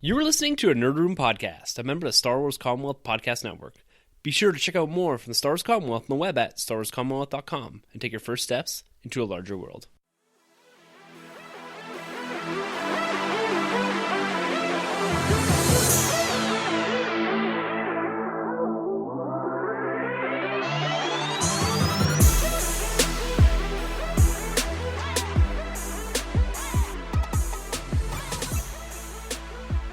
You were listening to a Nerd Room podcast, a member of the Star Wars Commonwealth Podcast Network. Be sure to check out more from the Star Wars Commonwealth on the web at starwarscommonwealth.com and take your first steps into a larger world.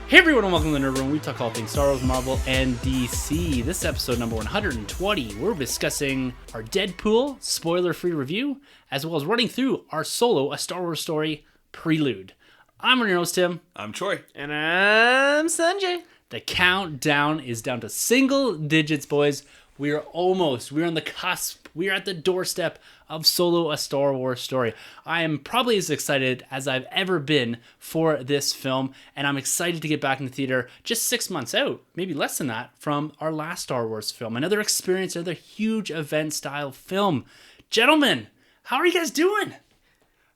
Hey everyone, and welcome to the Nerd Room. We talk all things Star Wars, Marvel, and DC. This is episode number 120. We're discussing our Deadpool spoiler-free review, as well as running through our Solo, a Star Wars story, Prelude. I'm your host, Tim. I'm Troy. And I'm Sunjay. The countdown is down to single digits, boys. We're on the cusp. We are at the doorstep of Solo, a Star Wars story. I am probably as excited as I've ever been for this film, and I'm excited to get back in the theater just 6 months out, maybe less than that, from our last Star Wars film. Another experience, another huge event-style film. Gentlemen, how are you guys doing?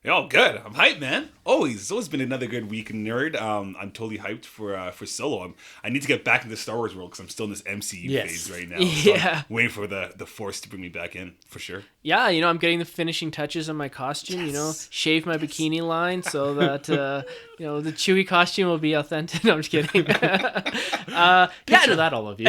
Oh, good. I'm hyped, man. It's always been another good week in Nerd. I'm totally hyped for Solo. I need to get back into the Star Wars world because I'm still in this MCU phase right now. Yeah. So I'm waiting for the Force to bring me back in, for sure. Yeah, I'm getting the finishing touches on my costume, shave my bikini line so that, the Chewie costume will be authentic. No, I'm just kidding. Picture that, all of you.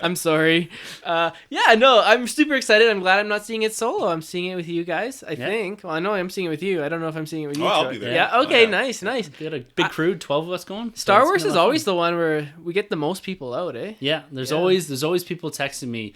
I'm sorry. I'm super excited. I'm glad I'm not seeing it solo. I'm seeing it with you guys, I think. Well, I know I'm seeing it with you. I don't know if I'm seeing it with you. I'll be there. Yeah, okay, nice. We got a big crew, 12 of us going. Star Wars is always the one where we get the most people out, eh? Yeah, there's always people texting me,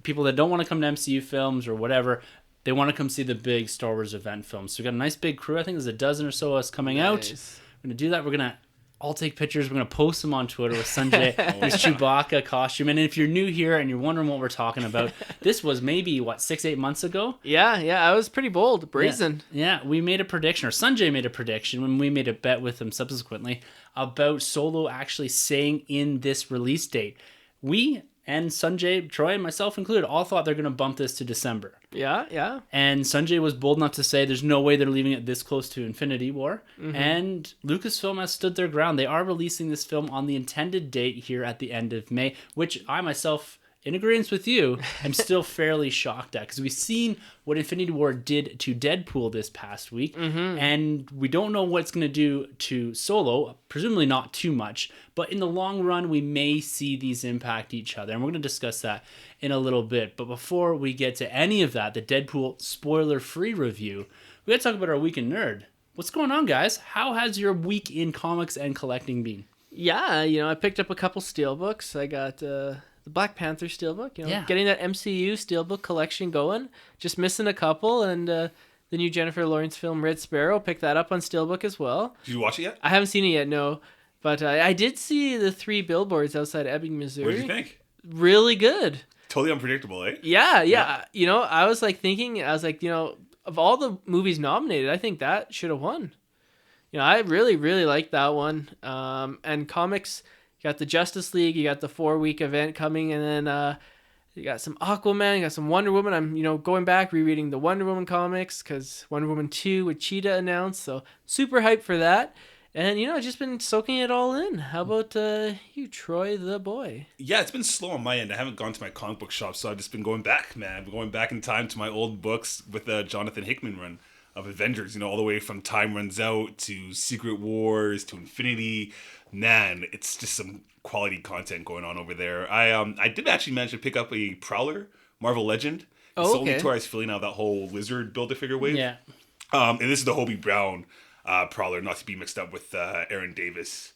people that don't want to come to MCU films or whatever. They want to come see the big Star Wars event films. So we got a nice big crew. I think there's a dozen or so of us coming out. We're going to do that. We're going to all take pictures. We're going to post them on Twitter with Sunjay, his Chewbacca costume. And if you're new here and you're wondering what we're talking about, this was maybe, 6-8 months ago? Yeah, I was pretty bold, brazen. Yeah, we made a prediction, or Sunjay made a prediction when we made a bet with him subsequently about Solo actually staying in this release date. We and Sunjay, Troy, and myself included, all thought they're going to bump this to December. Yeah. And Sunjay was bold enough to say there's no way they're leaving it this close to Infinity War. Mm-hmm. And Lucasfilm has stood their ground. They are releasing this film on the intended date here at the end of May, which I myself, in agreement with you, I'm still fairly shocked at, because we've seen what Infinity War did to Deadpool this past week, and we don't know what it's going to do to Solo, presumably not too much, but in the long run, we may see these impact each other, and we're going to discuss that in a little bit. But before we get to any of that, the Deadpool spoiler-free review, we got to talk about our Week in Nerd. What's going on, guys? How has your week in comics and collecting been? Yeah, I picked up a couple steelbooks. I got the Black Panther steelbook, getting that MCU steelbook collection going. Just missing a couple, and the new Jennifer Lawrence film Red Sparrow, picked that up on steelbook as well. Did you watch it yet? I haven't seen it yet, no. But I did see the 3 billboards outside Ebbing, Missouri. What did you think? Really good. Totally unpredictable, eh? Yeah. I was thinking, of all the movies nominated, I think that should have won. I really, really liked that one. And comics, you got the Justice League, you got the 4-week event coming, and then you got some Aquaman, you got some Wonder Woman. I'm, going back, rereading the Wonder Woman comics, because Wonder Woman 2 with Cheetah announced, so super hyped for that. And, just been soaking it all in. How about you, Troy the boy? Yeah, it's been slow on my end. I haven't gone to my comic book shop, so I've just been going back, man. I've been going back in time to my old books with the Jonathan Hickman run of Avengers, all the way from Time Runs Out to Secret Wars to Infinity. Man, it's just some quality content going on over there. I did actually manage to pick up a Prowler Marvel Legend. It's the only tour I was feeling out of that whole Lizard Build-A-Figure wave. Yeah. And this is the Hobie Brown Prowler, not to be mixed up with Aaron Davis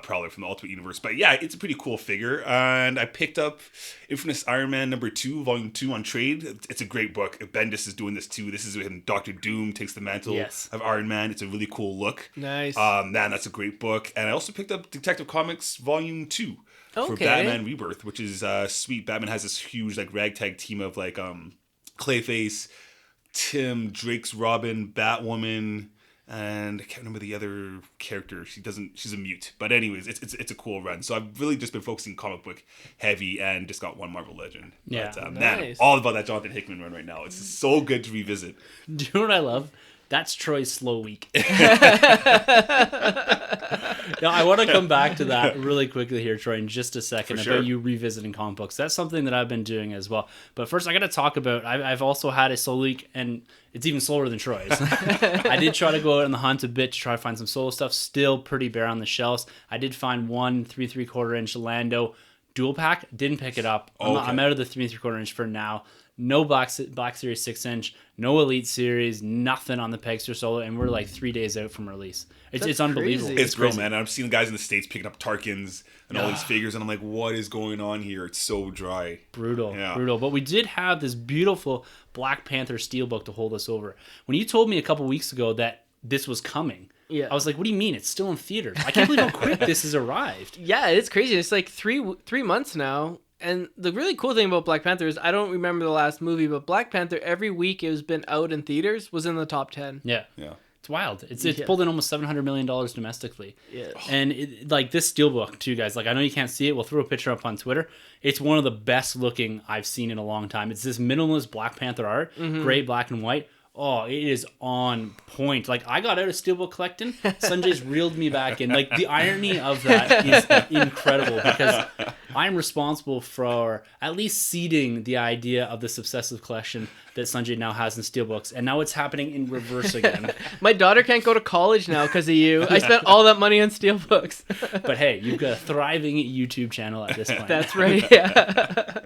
Prowler from the Ultimate Universe. But yeah, it's a pretty cool figure. And I picked up Infamous Iron Man #2, Volume 2 on trade. It's a great book. Bendis is doing this too. This is when Dr. Doom takes the mantle of Iron Man. It's a really cool look. Nice. Man, that's a great book. And I also picked up Detective Comics Volume 2 for Batman Rebirth, which is sweet. Batman has this huge ragtag team of Clayface, Tim, Drake's Robin, Batwoman, and I can't remember the other character. She's a mute. But anyways, it's a cool run. So I've really just been focusing comic book heavy and just got one Marvel Legend. Yeah. But, man, all about that Jonathan Hickman run right now. It's so good to revisit. Do you know what I love? That's Troy's slow week. Now, I want to come back to that really quickly here, Troy, in just a second, about you revisiting comic books. That's something that I've been doing as well. But first, I got to talk about, I've also had a slow week, and it's even slower than Troy's. I did try to go out on the hunt a bit to try to find some solo stuff. Still pretty bare on the shelves. I did find one 3 3/4 inch Lando dual pack. Didn't pick it up. I'm out of the 3 3/4 inch for now. No Black Series 6-inch, no Elite Series, nothing on the Pegster Solo, and we're like 3 days out from release. It's unbelievable. It's crazy, man. I've seen guys in the States picking up Tarkins and all these figures, and I'm like, what is going on here? It's so dry. Brutal. But we did have this beautiful Black Panther Steelbook to hold us over. When you told me a couple weeks ago that this was coming, I was like, what do you mean? It's still in theaters. I can't believe how quick this has arrived. Yeah, it's crazy. It's like three months now. And the really cool thing about Black Panther is I don't remember the last movie, but Black Panther, every week it was been out in theaters, was in the top 10. Yeah. It's wild. It's pulled in almost $700 million domestically. Yeah. And like this Steelbook too, guys. Like I know you can't see it. We'll throw a picture up on Twitter. It's one of the best looking I've seen in a long time. It's this minimalist Black Panther art, gray, black, and white. Oh, it is on point. Like, I got out of Steelbook collecting. Sunjay's reeled me back in. Like, the irony of that is incredible because I'm responsible for at least seeding the idea of this obsessive collection that Sunjay now has in Steelbooks. And now it's happening in reverse again. My daughter can't go to college now because of you. I spent all that money on Steelbooks. But hey, you've got a thriving YouTube channel at this point. That's right, yeah.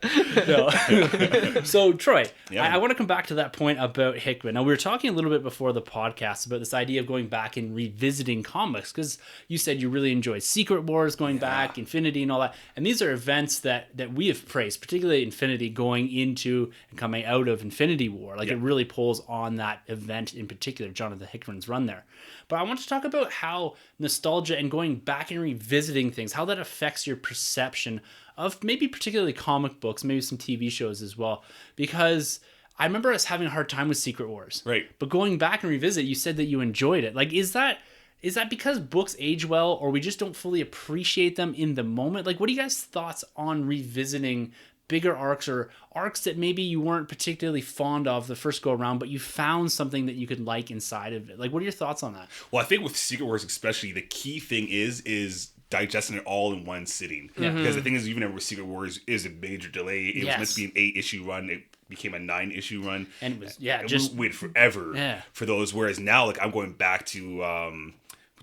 So, Troy, I want to come back to that point about Hickman. Now, we were talking a little bit before the podcast about this idea of going back and revisiting comics because you said you really enjoyed Secret Wars going back, Infinity and all that. And these are events that we have praised, particularly Infinity going into and coming out of Infinity War. Like, it really pulls on that event in particular, Jonathan Hickman's run there. But I want to talk about how nostalgia and going back and revisiting things, how that affects your perception of maybe particularly comic books, maybe some TV shows as well. Because I remember us having a hard time with Secret Wars. Right. But going back and revisit, you said that you enjoyed it. Like, is that because books age well, or we just don't fully appreciate them in the moment? Like, what are you guys' thoughts on revisiting bigger arcs or arcs that maybe you weren't particularly fond of the first go around, but you found something that you could like inside of it? Like, what are your thoughts on that? Well, I think with Secret Wars especially, the key thing is digesting it all in one sitting. Because the thing is, even with Secret Wars, is a major delay. It was meant to be an 8-issue run. It became a 9-issue run. And it was, just waited forever for those. Whereas now, like, I'm going back to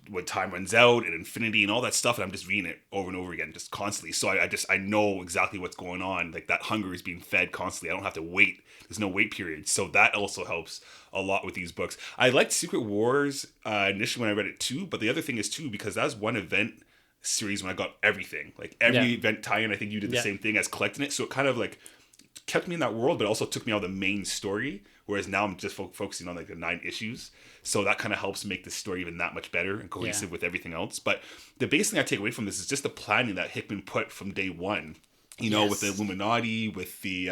when time runs out and Infinity and all that stuff, and I'm just reading it over and over again, just constantly. So I know exactly what's going on. Like, that hunger is being fed constantly. I don't have to wait. There's no wait period. So that also helps a lot with these books. I liked Secret Wars initially when I read it too, but the other thing is too, because that was one event series when I got everything. Like, every event tie-in, I think you did the same thing as collecting it. So it kind of like kept me in that world, but also took me out of the main story. Whereas now I'm just focusing on like the 9 issues. So that kind of helps make the story even that much better and cohesive with everything else. But the base thing I take away from this is just the planning that Hickman put from day one. You know, with the Illuminati, with the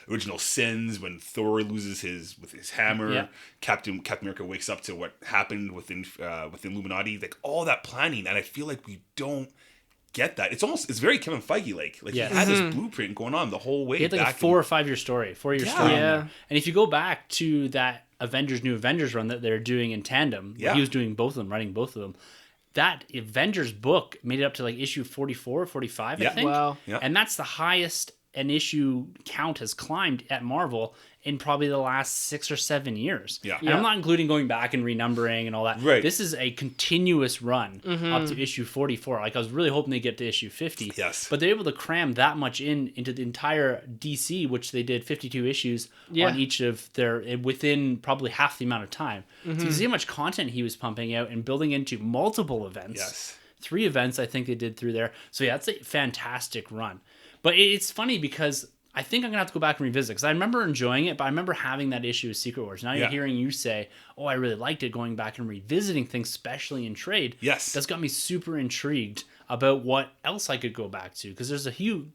original sins, when Thor loses his hammer, Captain America wakes up to what happened within Illuminati, like all that planning, and I feel like we don't get that. It's very Kevin Feige like he had this blueprint going on the whole way. He had like a 4 or 5 year story, 4-year story. And if you go back to that New Avengers run that they're doing in tandem, he was doing both of them, writing both of them. That Avengers book made it up to like issue 44 or 45, I think. Wow. Yeah. And that's the highest an issue count has climbed at Marvel in probably the last 6 or 7 years. Yeah. And I'm not including going back and renumbering and all that. Right. This is a continuous run up to issue 44. Like, I was really hoping they get to issue 50. Yes. But they're able to cram that much into the entire DC, which they did 52 issues on each of their, within probably half the amount of time. So you see how much content he was pumping out and building into multiple events. Yes. 3 events I think they did through there. So yeah, it's a fantastic run. But it's funny because I think I'm going to have to go back and revisit because I remember enjoying it, but I remember having that issue of Secret Wars. Now you're hearing you say, oh, I really liked it, going back and revisiting things, especially in trade. Yes. That's got me super intrigued about what else I could go back to because there's a few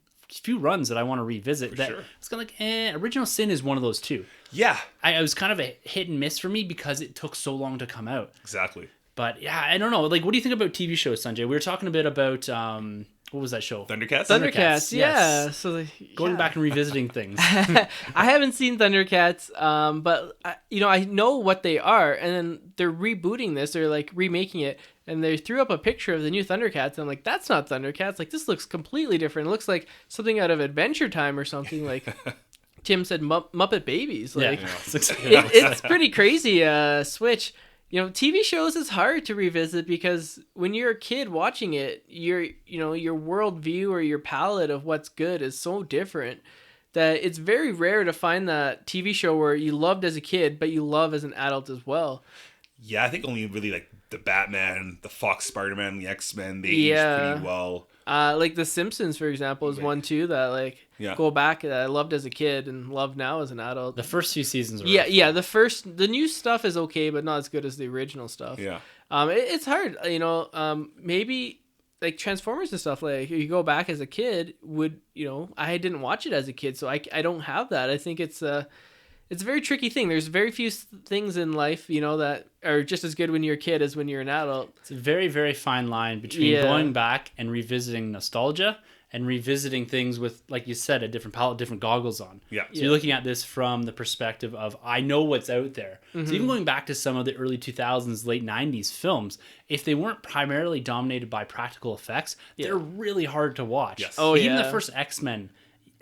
runs that I want to revisit. It's kind of like, Original Sin is one of those too. Yeah. I was kind of a hit and miss for me because it took so long to come out. Exactly. But yeah, I don't know. Like, what do you think about TV shows, Sunjay? We were talking a bit about what was that show? Thundercats, yeah. Yes. So Going back and revisiting things. I haven't seen Thundercats, but I know what they are, and then they're rebooting this. They're like remaking it, and they threw up a picture of the new Thundercats. And I'm like, that's not Thundercats. Like, this looks completely different. It looks like something out of Adventure Time or something. Like Tim said, Muppet Babies. Like, it's pretty crazy. Switch. TV shows is hard to revisit because when you're a kid watching it, your worldview or your palette of what's good is so different that it's very rare to find that TV show where you loved as a kid, but you love as an adult as well. Yeah, I think only really like the Batman, the Fox Spiderman, the X-Men, they aged pretty well. Like The Simpsons, for example, is one too that go back that I loved as a kid and love now as an adult. The first few seasons were the new stuff is okay, but not as good as the original stuff. Yeah. It's hard, maybe like Transformers and stuff, like you go back as a kid I didn't watch it as a kid, so I don't have that. I think it's a very tricky thing. There's very few things in life, that are just as good when you're a kid as when you're an adult. It's a very, very fine line between going back and revisiting nostalgia and revisiting things with, like you said, a different palette, different goggles on. Yeah. So you're looking at this from the perspective of, I know what's out there. Mm-hmm. So even going back to some of the early 2000s, late 90s films, if they weren't primarily dominated by practical effects, they're really hard to watch. Yes. Even the first X-Men,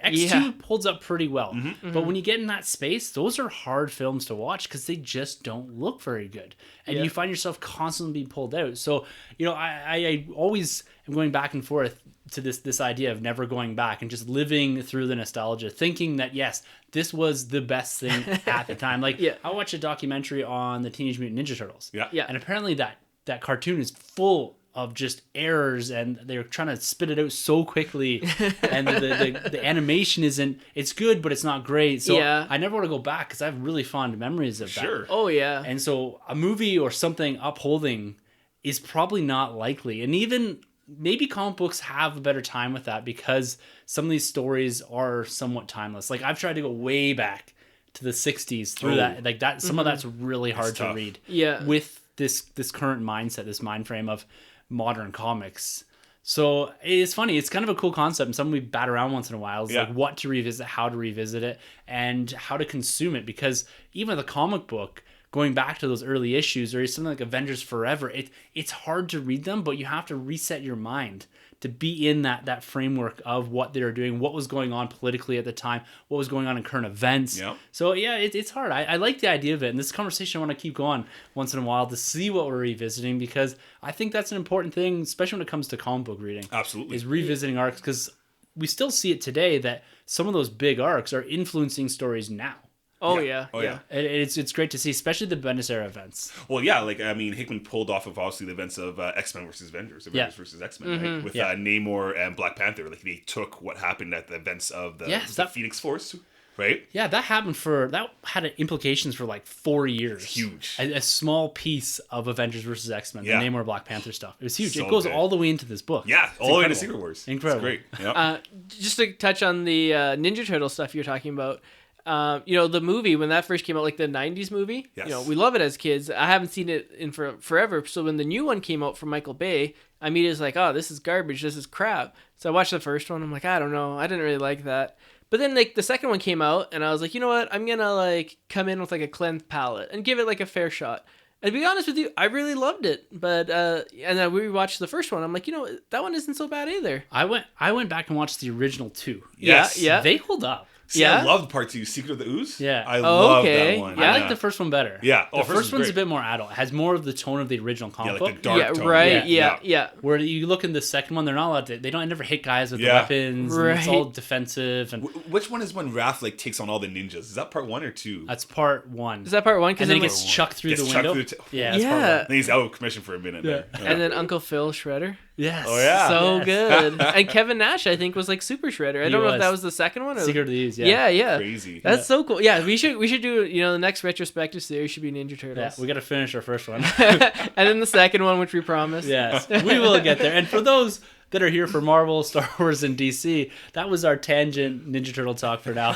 X2 holds up pretty well. Mm-hmm. But when you get in that space, those are hard films to watch because they just don't look very good. And you find yourself constantly being pulled out. So, I always am going back and forth to this idea of never going back and just living through the nostalgia, thinking that, yes, this was the best thing at the time. Like, I watched a documentary on the Teenage Mutant Ninja Turtles. Yeah. And apparently that cartoon is full of just errors, and they're trying to spit it out so quickly, and the animation it's good, but it's not great. So I never want to go back because I have really fond memories of that. Sure. Oh yeah. And so a movie or something upholding is probably not likely. And even maybe comic books have a better time with that because some of these stories are somewhat timeless. Like I've tried to go way back to the 60s through that. Like that, some of that's really hard to read. Yeah. With this current mindset, this mind frame of modern comics. So it's funny. It's kind of a cool concept and something we bat around once in a while. It's like what to revisit, how to revisit it, and how to consume it. Because even the comic book, going back to those early issues, or something like Avengers Forever, it's hard to read them, but you have to reset your mind to be in that framework of what they were doing, what was going on politically at the time, what was going on in current events. Yep. So it's hard. I like the idea of it, and this conversation I want to keep going once in a while to see what we're revisiting, because I think that's an important thing, especially when it comes to comic book reading. Absolutely. Is revisiting arcs, because we still see it today that some of those big arcs are influencing stories now. Oh yeah. It's great to see, especially the Bendis era events. Well, yeah, like I mean, Hickman pulled off of obviously the events of X-Men versus Avengers versus X-Men, right? With Namor and Black Panther. Like they took what happened at the events of the Phoenix Force, right? Yeah, that had implications for like 4 years. Huge. A small piece of Avengers versus X-Men, the Namor Black Panther stuff. It was huge. So it goes good. all the way into this book. Yeah, all the way into Secret Wars. Incredible. It's great. Yep. Just to touch on the Ninja Turtle stuff you're talking about. The movie, when that first came out, like the 90s movie, we love it as kids. I haven't seen it in forever. So when the new one came out from Michael Bay, I immediately was like, oh, this is garbage. This is crap. So I watched the first one. I'm like, I don't know. I didn't really like that. But then like the second one came out and I was like, you know what? I'm going to like come in with like a cleansed palate and give it like a fair shot. And to be honest with you, I really loved it. But and then we rewatched the first one. I'm like, that one isn't so bad either. I went back and watched the original 2. Yes. Yeah. They hold up. See, I loved part 2, Secret of the Ooze. Yeah. I love that one. I like the first one better. Yeah. The first one's a bit more adult. It has more of the tone of the original comic book. Like the dark tone. Right. Yeah. Where you look in the second one, they're not allowed to. They don't never hit guys with the weapons. Right. And it's all defensive. And which one is when Raph like takes on all the ninjas? Is that part 1 or 2? That's part 1. Is that part 1? And then he gets chucked through the window. That's part 1. And he's out of commission for a minute. Yeah. And then Uncle Phil Shredder. Yes. Oh yeah. So good. And Kevin Nash, I think, was like Super Shredder. I don't know if that was the second one or Secret of the Ooze. Yeah. Crazy. That's so cool. Yeah, we should do the next retrospective series should be Ninja Turtles. Yeah, we got to finish our first one. And then the second one, which we promised. Yes, we will get there. And for those that are here for Marvel, Star Wars, and DC, that was our tangent Ninja Turtle talk for now.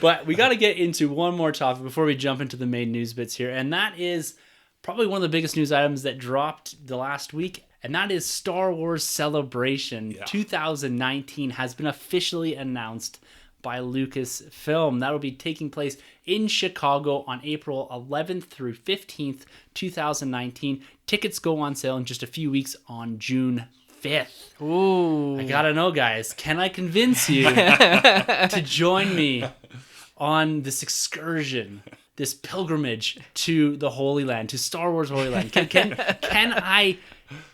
But we got to get into one more topic before we jump into the main news bits here, and that is probably one of the biggest news items that dropped the last week, and that is Star Wars Celebration 2019 has been officially announced by Lucasfilm. That will be taking place in Chicago on April 11th through 15th, 2019. Tickets go on sale in just a few weeks on June 5th. Ooh. I gotta know, guys, can I convince you to join me on this excursion, this pilgrimage to the Holy Land, to Star Wars Holy Land? Can I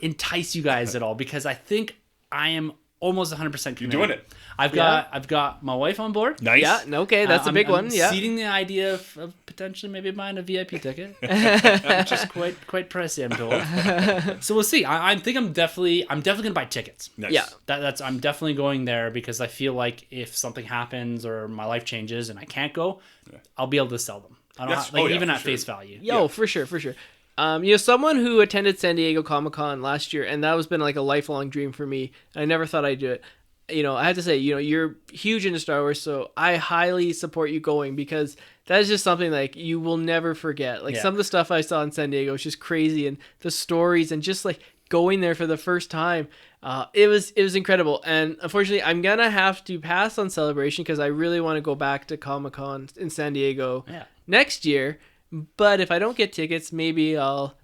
entice you guys at all? Because I think I am almost 100% committed. You're doing it. I've got my wife on board. Nice. Yeah, okay, that's a big one. Yeah. Seeding the idea of potentially maybe buying a VIP ticket, which is quite pricey, I'm told. So we'll see. I'm definitely gonna buy tickets. Nice. Yeah. I'm definitely going there because I feel like if something happens or my life changes and I can't go, I'll be able to sell them. I don't even at face value. For sure. Someone who attended San Diego Comic-Con last year, and that was been like a lifelong dream for me. I never thought I'd do it. I have to say, you're huge into Star Wars, so I highly support you going because that is just something like you will never forget. Like some of the stuff I saw in San Diego was just crazy, and the stories and just like going there for the first time, it was incredible. And unfortunately, I'm gonna have to pass on Celebration because I really want to go back to Comic-Con in San Diego next year. But if I don't get tickets, maybe I'll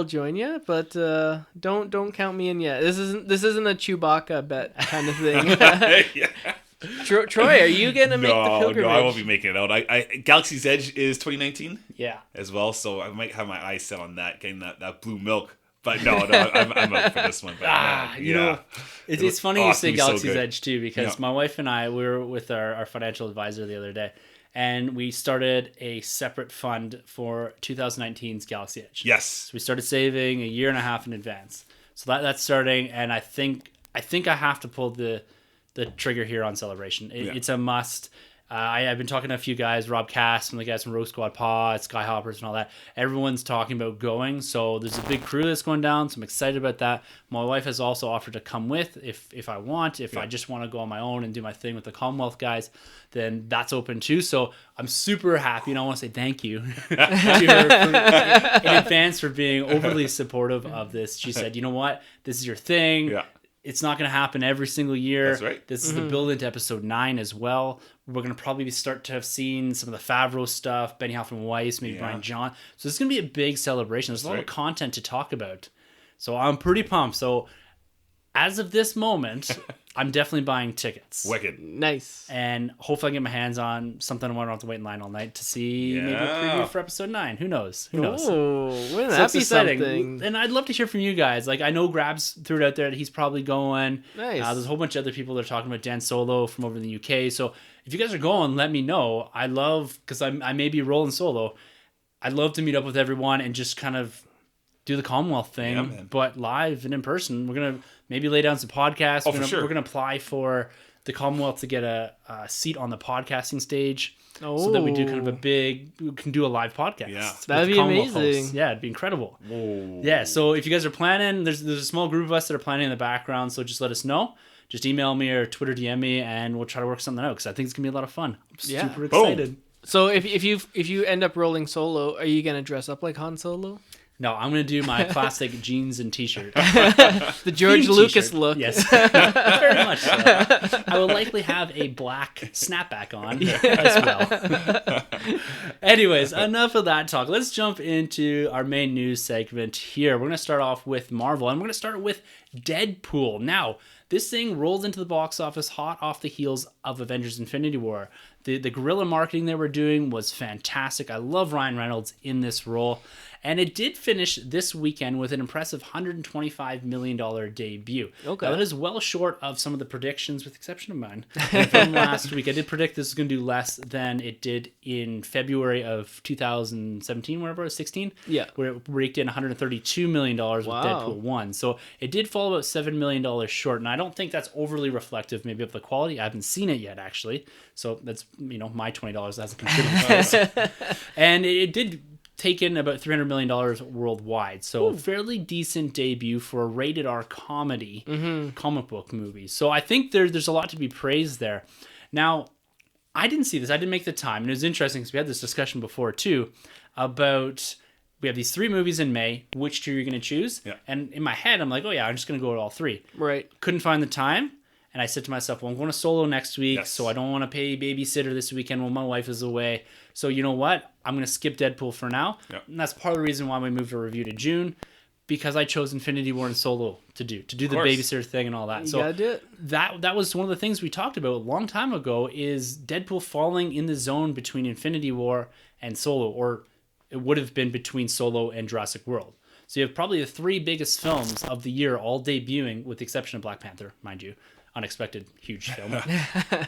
join you. But don't count me in yet. This isn't a Chewbacca bet kind of thing. Troy, are you gonna make the pilgrimage? No, I won't be making it out. I Galaxy's Edge is 2019. Yeah. As well, so I might have my eyes set on that, getting that blue milk. But no, I'm up for this one. But it's funny you say Galaxy's so Edge too, because my wife and I, we were with our financial advisor the other day, and we started a separate fund for 2019's Galaxy Edge. Yes. So we started saving a year and a half in advance. So that's starting, and I think I have to pull the trigger here on Celebration. It's a must. I've been talking to a few guys, Rob Cass, some of the guys from Rogue Squad Pod, Skyhoppers and all that. Everyone's talking about going, so there's a big crew that's going down, so I'm excited about that. My wife has also offered to come with if I want. If I just want to go on my own and do my thing with the Commonwealth guys, then that's open too. So I'm super happy, and I want to say thank you to her in advance for being overly supportive of this. She said, you know what, this is your thing. Yeah. It's not going to happen every single year. That's right. This is the build into episode 9 as well. We're going to probably start to have seen some of the Favreau stuff, Benny Hoffman Weiss, maybe Brian John. So this is going to be a big celebration. There's a lot of content to talk about. So I'm pretty pumped. So as of this moment, I'm definitely buying tickets. Wicked. Nice. And hopefully I get my hands on something I don't have to wait in line all night to see maybe a preview for episode 9. Who knows? Oh, wouldn't So that be exciting. something? And I'd love to hear from you guys. Like, I know Grabs threw it out there that he's probably going. Nice. There's a whole bunch of other people that are talking about Dan Solo from over in the UK. So if you guys are going, let me know. I love, because I may be rolling solo, I'd love to meet up with everyone and just kind of do the Commonwealth thing, but live and in person. We're going to maybe lay down some podcasts. We're going to apply for the Commonwealth to get a seat on the podcasting stage so that we do kind of we can do a live podcast. Yeah. That'd be amazing. Hosts. Yeah, it'd be incredible. Whoa. Yeah, so if you guys are planning, there's a small group of us that are planning in the background, so just let us know. Just email me or Twitter DM me, and we'll try to work something out, because I think it's going to be a lot of fun. I'm super excited. Boom. So if you end up rolling solo, are you gonna dress up like Han Solo? No, I'm going to do my classic jeans and t-shirt. The George Lucas t-shirt. look. Yes, very much so. I will likely have a black snapback on as well. Anyways, enough of that talk. Let's jump into our main news segment here. We're going to start off with Marvel, and we're going to start with Deadpool. Now, this thing rolled into the box office hot off the heels of Avengers Infinity War. The guerrilla marketing they were doing was fantastic. I love Ryan Reynolds in this role. And it did finish this weekend with an impressive $125 million debut. Okay. Now, that is well short of some of the predictions, with the exception of mine, from last week. I did predict this was going to do less than it did in February of 2017, whatever it was, 16? Yeah. Where it raked in $132 million with Deadpool 1. So it did fall about $7 million short. And I don't think that's overly reflective maybe of the quality. I haven't seen it yet, actually. So that's, my $20 that hasn't contributed. And it did take in about $300 million worldwide. So fairly decent debut for a rated R comedy comic book movie. So I think there's a lot to be praised there. Now, I didn't see this. I didn't make the time. And it was interesting because we had this discussion before too about we have these 3 movies in May. Which 2 are you going to choose? Yeah. And in my head, I'm like, oh yeah, I'm just going to go to all 3. Right. Couldn't find the time. And I said to myself, well, I'm going to Solo next week, Yes. so I don't want to pay babysitter this weekend while my wife is away. So you know what? I'm going to skip Deadpool for now. Yep. And that's part of the reason why we moved our review to June, because I chose Infinity War and Solo to do the course. babysitter thing and all that. You So gotta do it. that was one of the things we talked about a long time ago, is Deadpool falling in the zone between Infinity War and Solo, or it would have been between Solo and Jurassic World. So you have probably the 3 biggest films of the year all debuting, with the exception of Black Panther, mind you. Unexpected, huge film.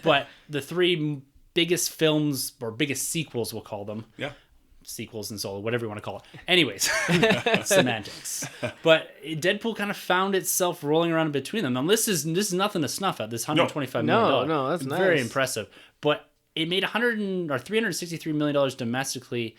But the 3 biggest films, or biggest sequels, we'll call them. Yeah. Sequels and Solo, whatever you want to call it. Anyways, semantics. But Deadpool kind of found itself rolling around in between them. Now, this is nothing to snuff at. This $125 million. No, that's very nice. impressive. But it made $363 million domestically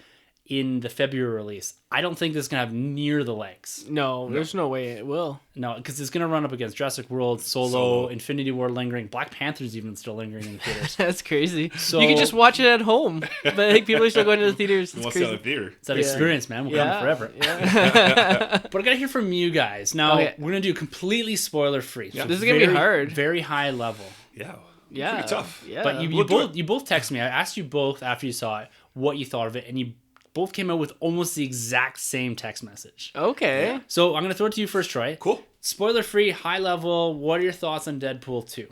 in the February release. I don't think this is gonna have near the legs. No, there's no way it will. No, because it's gonna run up against Jurassic World, Solo, Infinity War lingering, Black Panther's even still lingering in theaters. That's crazy. So- you can just watch it at home, but like, people are still going to the theaters. It's What's the other crazy. theater? It's that experience, man. We'll come forever. Yeah. But I gotta hear from you guys. Now, Okay. we're gonna do completely spoiler free. Yeah. This is gonna be hard. Very high level. Yeah. Yeah. Pretty tough. Yeah. But We'll do you both texted me. I asked you both after you saw it what you thought of it, and you both came out with almost the exact same text message. Okay. So I'm gonna throw it to you first, Troy. Cool. Spoiler free, high level. What are your thoughts on Deadpool 2?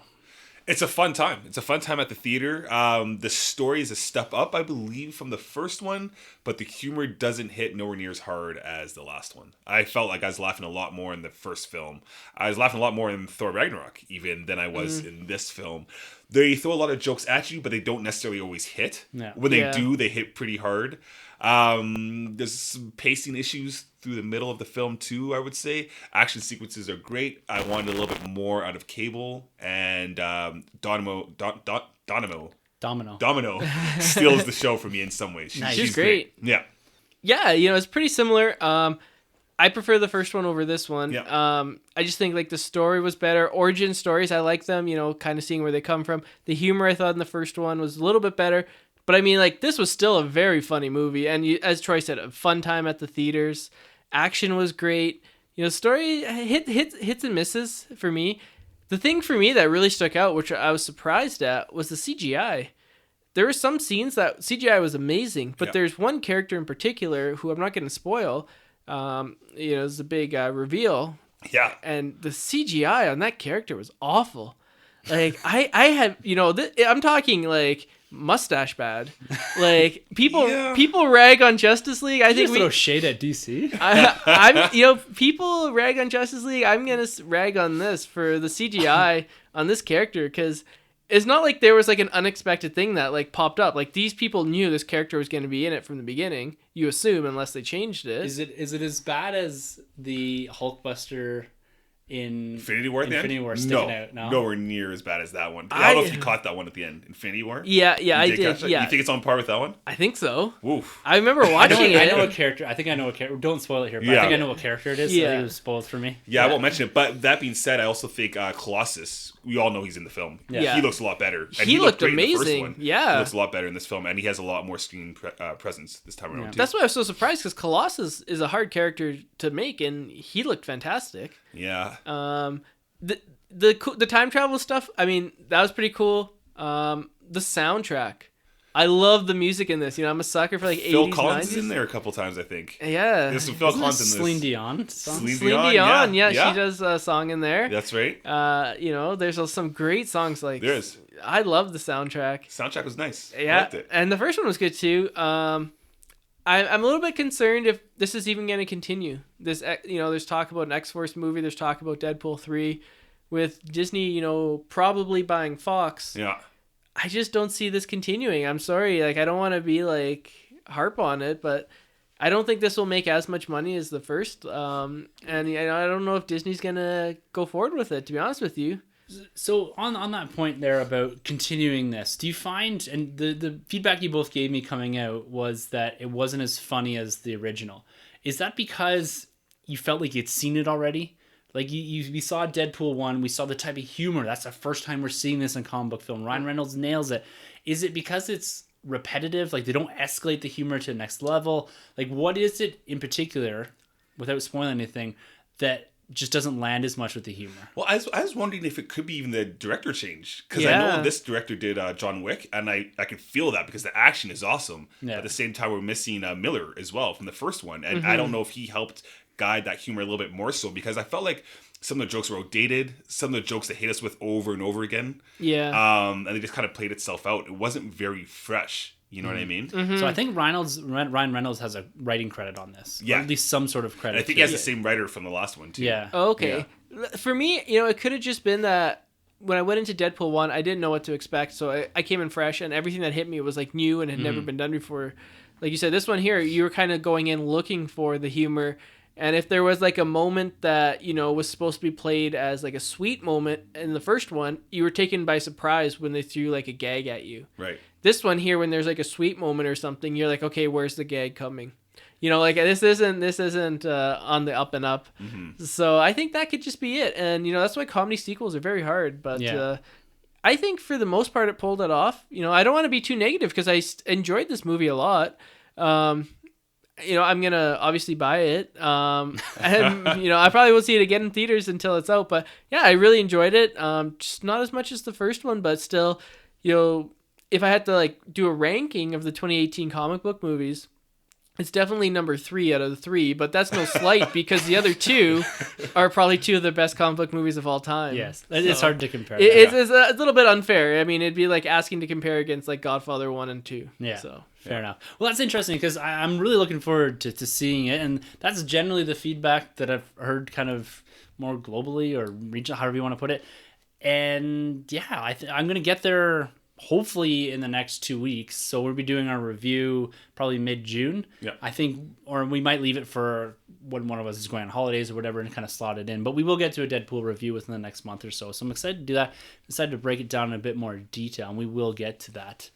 It's a fun time. It's a fun time at the theater. The story is a step up, I believe, from the first one, but the humor doesn't hit nowhere near as hard as the last one. I felt like I was laughing a lot more in the first film. I was laughing a lot more in Thor Ragnarok, even, than I was in this film. They throw a lot of jokes at you, but they don't necessarily always hit. Yeah. When they Yeah. do, they hit pretty hard. There's some pacing issues through the middle of the film too, I would say. Action sequences are great. I wanted a little bit more out of Cable, and Domino steals the show for me in some ways. Nice. She's great. Yeah. Yeah, it's pretty similar. I prefer the first one over this one. Yeah. I just think like the story was better. Origin stories, I like them, kind of seeing where they come from. The humor I thought in the first one was a little bit better. But I mean, like, this was still a very funny movie. And as Troy said, a fun time at the theaters. Action was great. Story hits and misses for me. The thing for me that really stuck out, which I was surprised at, was the CGI. There were some scenes that CGI was amazing, but there's one character in particular who I'm not going to spoil. It's a big reveal. Yeah. And the CGI on that character was awful. Like, I had, I'm talking like mustache bad. Like, people rag on Justice League. I think throw shade at DC. I'm people rag on Justice League. I'm gonna rag on this for the CGI on this character, because it's not like there was like an unexpected thing that like popped up. Like, these people knew this character was going to be in it from the beginning. You assume, unless they changed it. Is it as bad as the Hulkbuster in Infinity War at the end? Infinity War sticking out? No, nowhere near as bad as that one. I don't know if you caught that one at the end. Infinity War? Yeah, I You did. catch that? Yeah, You think it's on par with that one? I think so. Oof. I remember watching it. I know what character. I think I know what character. Don't spoil it here, but I Yeah. think I know what character it is. Yeah. I think it was spoiled for me. Yeah, I won't mention it. But that being said, I also think Colossus, we all know he's in the film. Yeah. He looks a lot better. And He looked great in the first amazing. one. Yeah. He looks a lot better in this film, and he has a lot more screen presence this time around, too. That's why I was so surprised, because Colossus is a hard character to make, and he looked fantastic. Yeah. The time travel stuff, I mean, that was pretty cool. The soundtrack, I love the music in this. I'm a sucker for like Phil 80s, Collins 90s. is in there a couple times, I think. Yeah. There's some Phil Isn't Collins this in Celine this. Dion song? Celine Celine Dion, Dion, yeah. she does a song in there. That's right. There's some great songs like. There is. I love the soundtrack. Soundtrack was nice. I Yeah, liked it. and the first one was good too. I'm a little bit concerned if this is even going to continue. There's talk about an X-Force movie. There's talk about Deadpool 3. With Disney, probably buying Fox. Yeah. I just don't see this continuing. I'm sorry. Like, I don't want to be like harp on it, but I don't think this will make as much money as the first. And I don't know if Disney's going to go forward with it, to be honest with you. So on that point there about continuing this, do you find, and the feedback you both gave me coming out was that it wasn't as funny as the original. Is that because you felt like you'd seen it already? Like, we saw Deadpool 1, we saw the type of humor. That's the first time we're seeing this in comic book film. Ryan Reynolds nails it. Is it because it's repetitive. Like, they don't escalate the humor to the next level. Like, what is it in particular, without spoiling anything, that just doesn't land as much with the humor? Well, I was wondering if it could be even the director change, because I know this director did John Wick, and I could feel that because the action is awesome. Yeah. At the same time, we're missing Miller as well from the first one, and I don't know if he helped guide that humor a little bit more so, because I felt like some of the jokes were outdated, some of the jokes they hit us with over and over again. Yeah. And they just kind of played itself out. It wasn't very fresh. You know what I mean? Mm-hmm. So I think Ryan Reynolds has a writing credit on this. Yeah. Or at least some sort of credit. And I think he has the same writer from the last one, too. Yeah. Oh, okay. Yeah. For me, it could have just been that when I went into Deadpool 1, I didn't know what to expect. So I came in fresh, and everything that hit me was like new and had never been done before. Like you said, this one here, you were kind of going in looking for the humor. And if there was like a moment that, was supposed to be played as like a sweet moment in the first one, you were taken by surprise when they threw like a gag at you. Right. This one here, when there's like a sweet moment or something, you're like, okay, where's the gag coming? Like this isn't on the up and up. Mm-hmm. So I think that could just be it. And, that's why comedy sequels are very hard. But I think for the most part, it pulled it off. I don't want to be too negative because I enjoyed this movie a lot. I'm going to obviously buy it. And, I probably won't see it again in theaters until it's out. But yeah, I really enjoyed it. Just not as much as the first one, but still, if I had to like do a ranking of the 2018 comic book movies, it's definitely number 3 out of the 3, but that's no slight because the other 2 are probably 2 of the best comic book movies of all time. Yes, it's hard to compare. It's a little bit unfair. I mean, it'd be like asking to compare against like Godfather 1 and 2. Yeah, so fair enough. Well, that's interesting because I'm really looking forward to seeing it, and that's generally the feedback that I've heard kind of more globally or regional, however you want to put it. And yeah, I'm going to get there hopefully in the next 2 weeks. So we'll be doing our review probably mid-June. Yeah. I think, or we might leave it for when one of us is going on holidays or whatever and kind of slot it in. But we will get to a Deadpool review within the next month or so. So I'm excited to do that. Decided to break it down in a bit more detail, and we will get to that.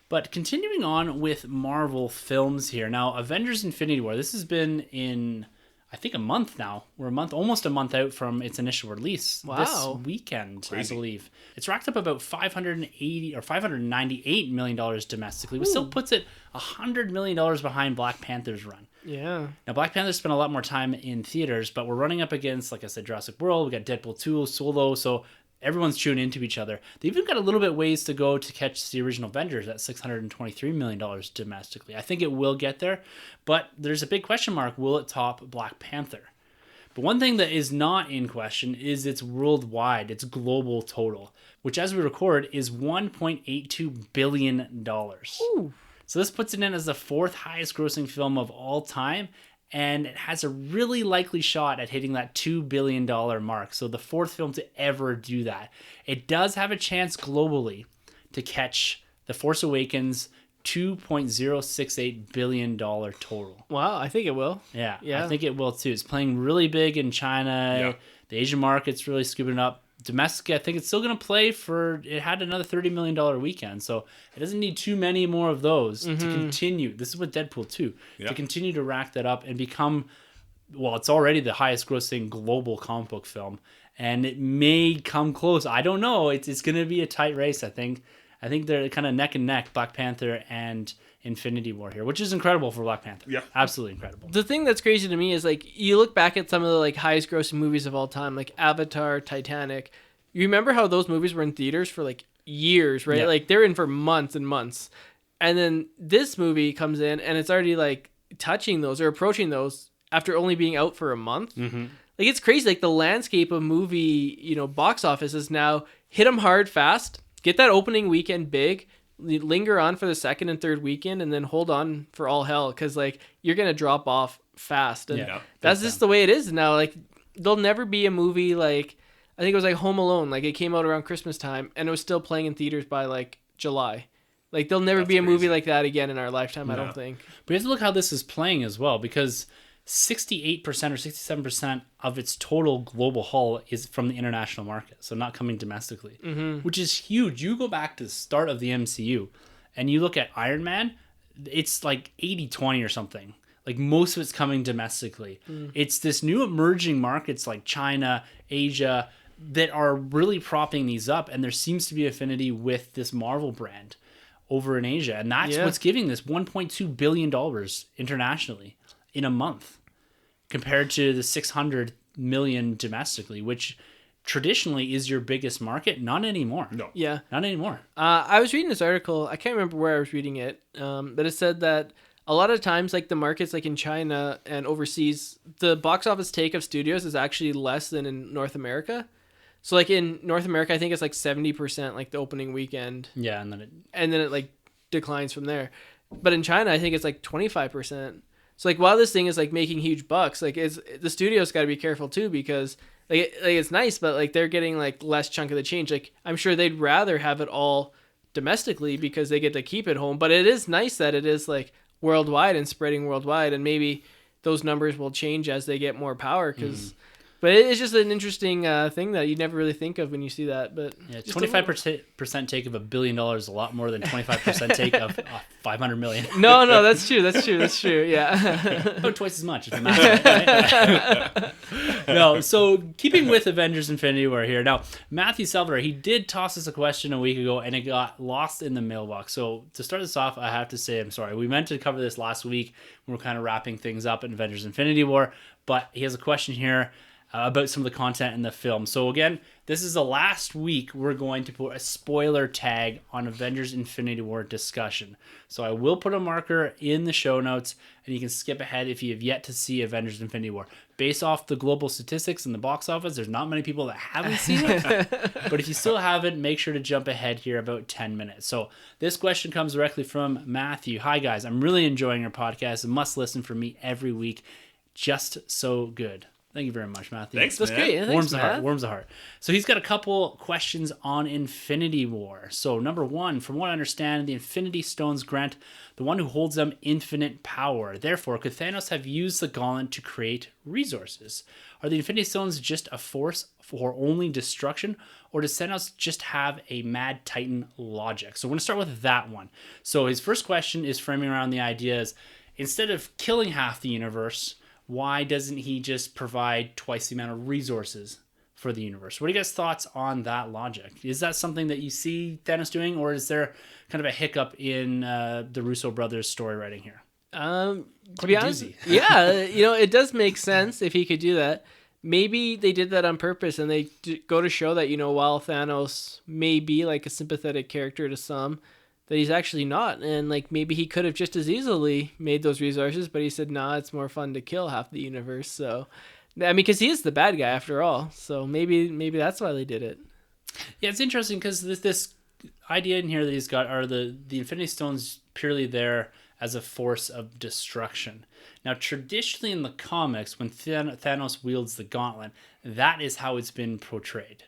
But continuing on with Marvel films here. Now, Avengers Infinity War. This has been in, I think, a month now. We're almost a month out from its initial release. Wow. This weekend, Crazy. I believe. It's racked up about $598 million domestically, which still puts it $100 million behind Black Panther's run. Yeah. Now, Black Panther spent a lot more time in theaters, but we're running up against, like I said, Jurassic World. We got Deadpool 2, Solo, so everyone's chewing into each other. They've even got a little bit ways to go to catch the original Avengers at $623 million domestically. I think it will get there, but there's a big question mark. Will it top Black Panther? But one thing that is not in question is its worldwide, its global total, which as we record is $1.82 billion. Ooh. So this puts it in as the 4th highest grossing film of all time, and it has a really likely shot at hitting that $2 billion mark. So the 4th film to ever do that. It does have a chance globally to catch The Force Awakens' $2.068 billion total. Wow, I think it will. Yeah, I think it will too. It's playing really big in China. Yeah. The Asian market's really scooping up. Domestic, I think it's still going to play it had another $30 million weekend, so it doesn't need too many more of those to continue. This is with Deadpool 2, to continue to rack that up and become, well, it's already the highest grossing global comic book film, and it may come close. I don't know. It's going to be a tight race, I think. I think they're kind of neck and neck, Black Panther and Infinity War here, which is incredible for Black Panther. Yeah. Absolutely incredible. The thing that's crazy to me is, like, you look back at some of the, like, highest grossing movies of all time, like Avatar, Titanic. You remember how those movies were in theaters for, like, years, right? Yeah. Like, they're in for months and months. And then this movie comes in, and it's already, like, touching those or approaching those after only being out for a month. Mm-hmm. Like, it's crazy. Like, the landscape of movie, box office is now hit them hard fast, get that opening weekend big, linger on for the second and third weekend, and then hold on for all hell, because like you're gonna drop off fast, and that's just the way it is now. Like, there'll never be a movie like, I think it was like Home Alone, like it came out around Christmas time and it was still playing in theaters by like July. Like, there'll never be a movie like that again in our lifetime. I don't think. But you have to look how this is playing as well, because 68% or 67% of its total global haul is from the international market, so not coming domestically, which is huge. You go back to the start of the MCU and you look at Iron Man, it's like 80-20 or something. Like, most of it's coming domestically. It's this new emerging markets like China, Asia, that are really propping these up, and there seems to be affinity with this Marvel brand. over in Asia. And that's what's giving this $1.2 billion internationally in a month compared to the 600 million domestically, which traditionally is your biggest market. Not anymore. No. Yeah. Not anymore. I was reading this article. I can't remember where I was reading it. But it said that a lot of times, like the markets like in China and overseas, the box office take of studios is actually less than in North America. So like in North America, I think it's like 70% like the opening weekend. Yeah. And then it like declines from there. But in China, I think it's like 25%. So like while this thing is like making huge bucks, like the studio's got to be careful too, because like it's nice, but like they're getting like less chunk of the change. Like I'm sure they'd rather have it all domestically because they get to keep it home. But it is nice that it is like worldwide and spreading worldwide, and maybe those numbers will change as they get more power. But it's just an interesting thing that you never really think of when you see that. But yeah, 25% take of $1 billion is a lot more than 25% take of 500 million. No, that's true. Yeah. About twice as much if you math it, right? No, so keeping with Avengers Infinity War here. Now, Matthew Salvador, he did toss us a question a week ago and it got lost in the mailbox. So to start this off, I have to say I'm sorry. We meant to cover this last week. We were kind of wrapping things up in Avengers Infinity War, but he has a question here about some of the content in the film. So again, this is the last week we're going to put a spoiler tag on Avengers Infinity War discussion. So I will put a marker in the show notes, and you can skip ahead if you have yet to see Avengers Infinity War. Based off the global statistics in the box office, there's not many people that haven't seen it. But if you still haven't, make sure to jump ahead here about 10 minutes. So this question comes directly from Matthew. Hi guys, I'm really enjoying your podcast. A must listen for me every week. Just so good. Thank you very much, Matthew. Thanks, That's man. great. Yeah, Warms thanks, the heart. So he's got a couple questions on Infinity War. So number one, from what I understand, the Infinity Stones grant the one who holds them infinite power. Therefore, could Thanos have used the gauntlet to create resources? Are the Infinity Stones just a force for only destruction, or does Thanos just have a mad titan logic? So we're going to start with that one. So his first question is framing around the idea is, instead of killing half the universe, why doesn't he just provide twice the amount of resources for the universe? What are you guys' thoughts on that logic? Is that something that you see Thanos doing, or is there kind of a hiccup in the Russo brothers' story writing here? To be honest, yeah, it does make sense if he could do that. Maybe they did that on purpose, and they go to show that, while Thanos may be like a sympathetic character to some, that he's actually not. And like maybe he could have just as easily made those resources, but he said, nah, it's more fun to kill half the universe. So, I mean, because he is the bad guy after all. So maybe that's why they did it. Yeah, it's interesting because this idea in here that he's got are the Infinity Stones purely there as a force of destruction. Now, traditionally in the comics, when Thanos wields the gauntlet, that is how it's been portrayed.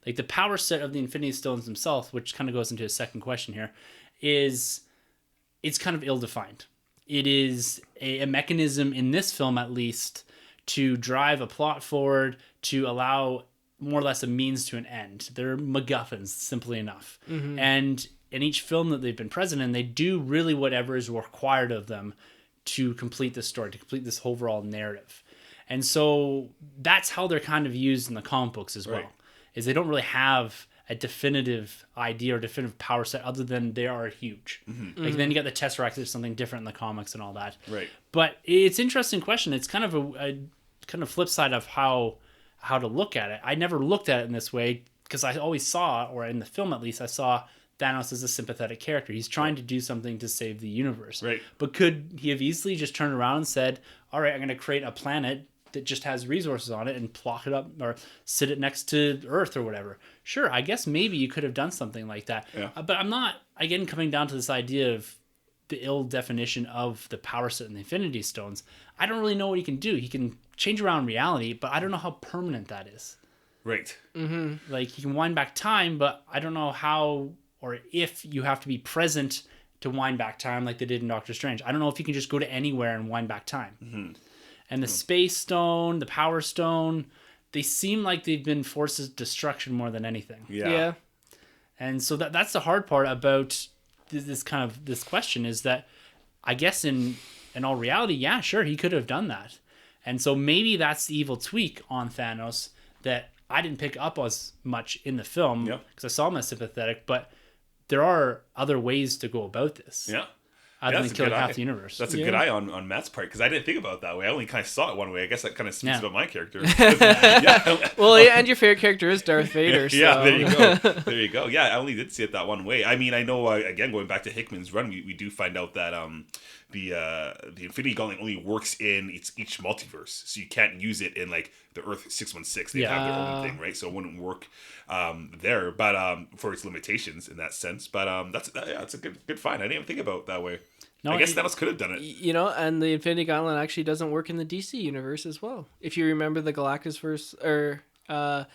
Like the power set of the Infinity Stones themselves, which kind of goes into a second question here, it's kind of ill-defined. It is a mechanism in this film, at least, to drive a plot forward, to allow more or less a means to an end. They're MacGuffins, simply enough. Mm-hmm. And in each film that they've been present in, they do really whatever is required of them to complete the story, to complete this overall narrative. And so that's how they're kind of used in the comic books as well, is they don't really have a definitive idea or definitive power set other than they are huge. Mm-hmm. Like then you got the Tesseract, there's something different in the comics and all that. Right. But it's an interesting question. It's kind of a kind of flip side of how to look at it. I never looked at it in this way because I always saw, or in the film at least, I saw Thanos as a sympathetic character. He's trying to do something to save the universe. Right. But could he have easily just turned around and said, all right, I'm going to create a planet that just has resources on it and plot it up or sit it next to Earth or whatever? Sure, I guess maybe you could have done something like that. Yeah. But I'm not, again, coming down to this idea of the ill definition of the power set and the Infinity Stones. I don't really know what he can do. He can change around reality, but I don't know how permanent that is. Right. Mm-hmm. Like, he can wind back time, but I don't know how or if you have to be present to wind back time like they did in Doctor Strange. I don't know if you can just go to anywhere and wind back time. Mm-hmm. And the Space Stone, the Power Stone, they seem like they've been forces of destruction more than anything. Yeah. And so that's the hard part about this question is that I guess in all reality, yeah, sure, he could have done that. And so maybe that's the evil tweak on Thanos that I didn't pick up as much in the film because I saw him as sympathetic, but there are other ways to go about this. Yeah. Other than that's a killing good half eye. the universe. That's a good eye on Matt's part, because I didn't think about it that way. I only kind of saw it one way. I guess that kind of speaks about my character. Well, yeah, and your favorite character is Darth Vader. So. Yeah, there you go. There you go. Yeah, I only did see it that one way. I mean, I know, again, going back to Hickman's run, we do find out that the Infinity Gauntlet only works in each multiverse, so you can't use it in like the Earth 616. They have their own thing, right? So it wouldn't work there, but for its limitations in that sense. But that's a good find. I didn't even think about it that way. No, I guess Thanos could have done it. You know, and the Infinity Gauntlet actually doesn't work in the DC universe as well. If you remember the Galactus verse or I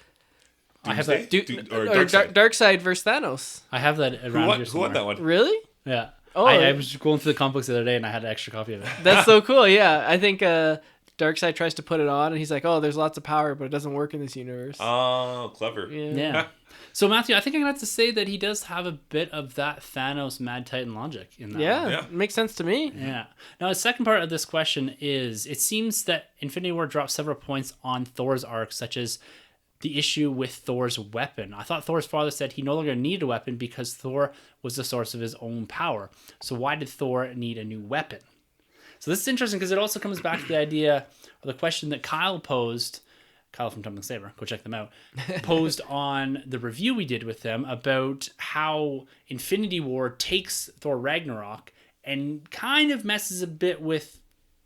have that Darkseid versus Thanos. I have that around Who won that one? Really? Yeah. Oh, I was going through the comic books the other day and I had an extra copy of it. That's so cool. Yeah, I think Darkseid tries to put it on and he's like, "Oh, there's lots of power, but it doesn't work in this universe." Oh, clever. Yeah. So Matthew, I think I'm gonna have to say that he does have a bit of that Thanos Mad Titan logic in that. Yeah, it makes sense to me. Yeah. Now, the second part of this question is: it seems that Infinity War dropped several points on Thor's arc, such as the issue with Thor's weapon. I thought Thor's father said he no longer needed a weapon because Thor was the source of his own power. So why did Thor need a new weapon? So this is interesting because it also comes back to the idea or the question that Kyle posed. Kyle from Tumbling Saber, go check them out, posed on the review we did with them about how Infinity War takes Thor Ragnarok and kind of messes a bit with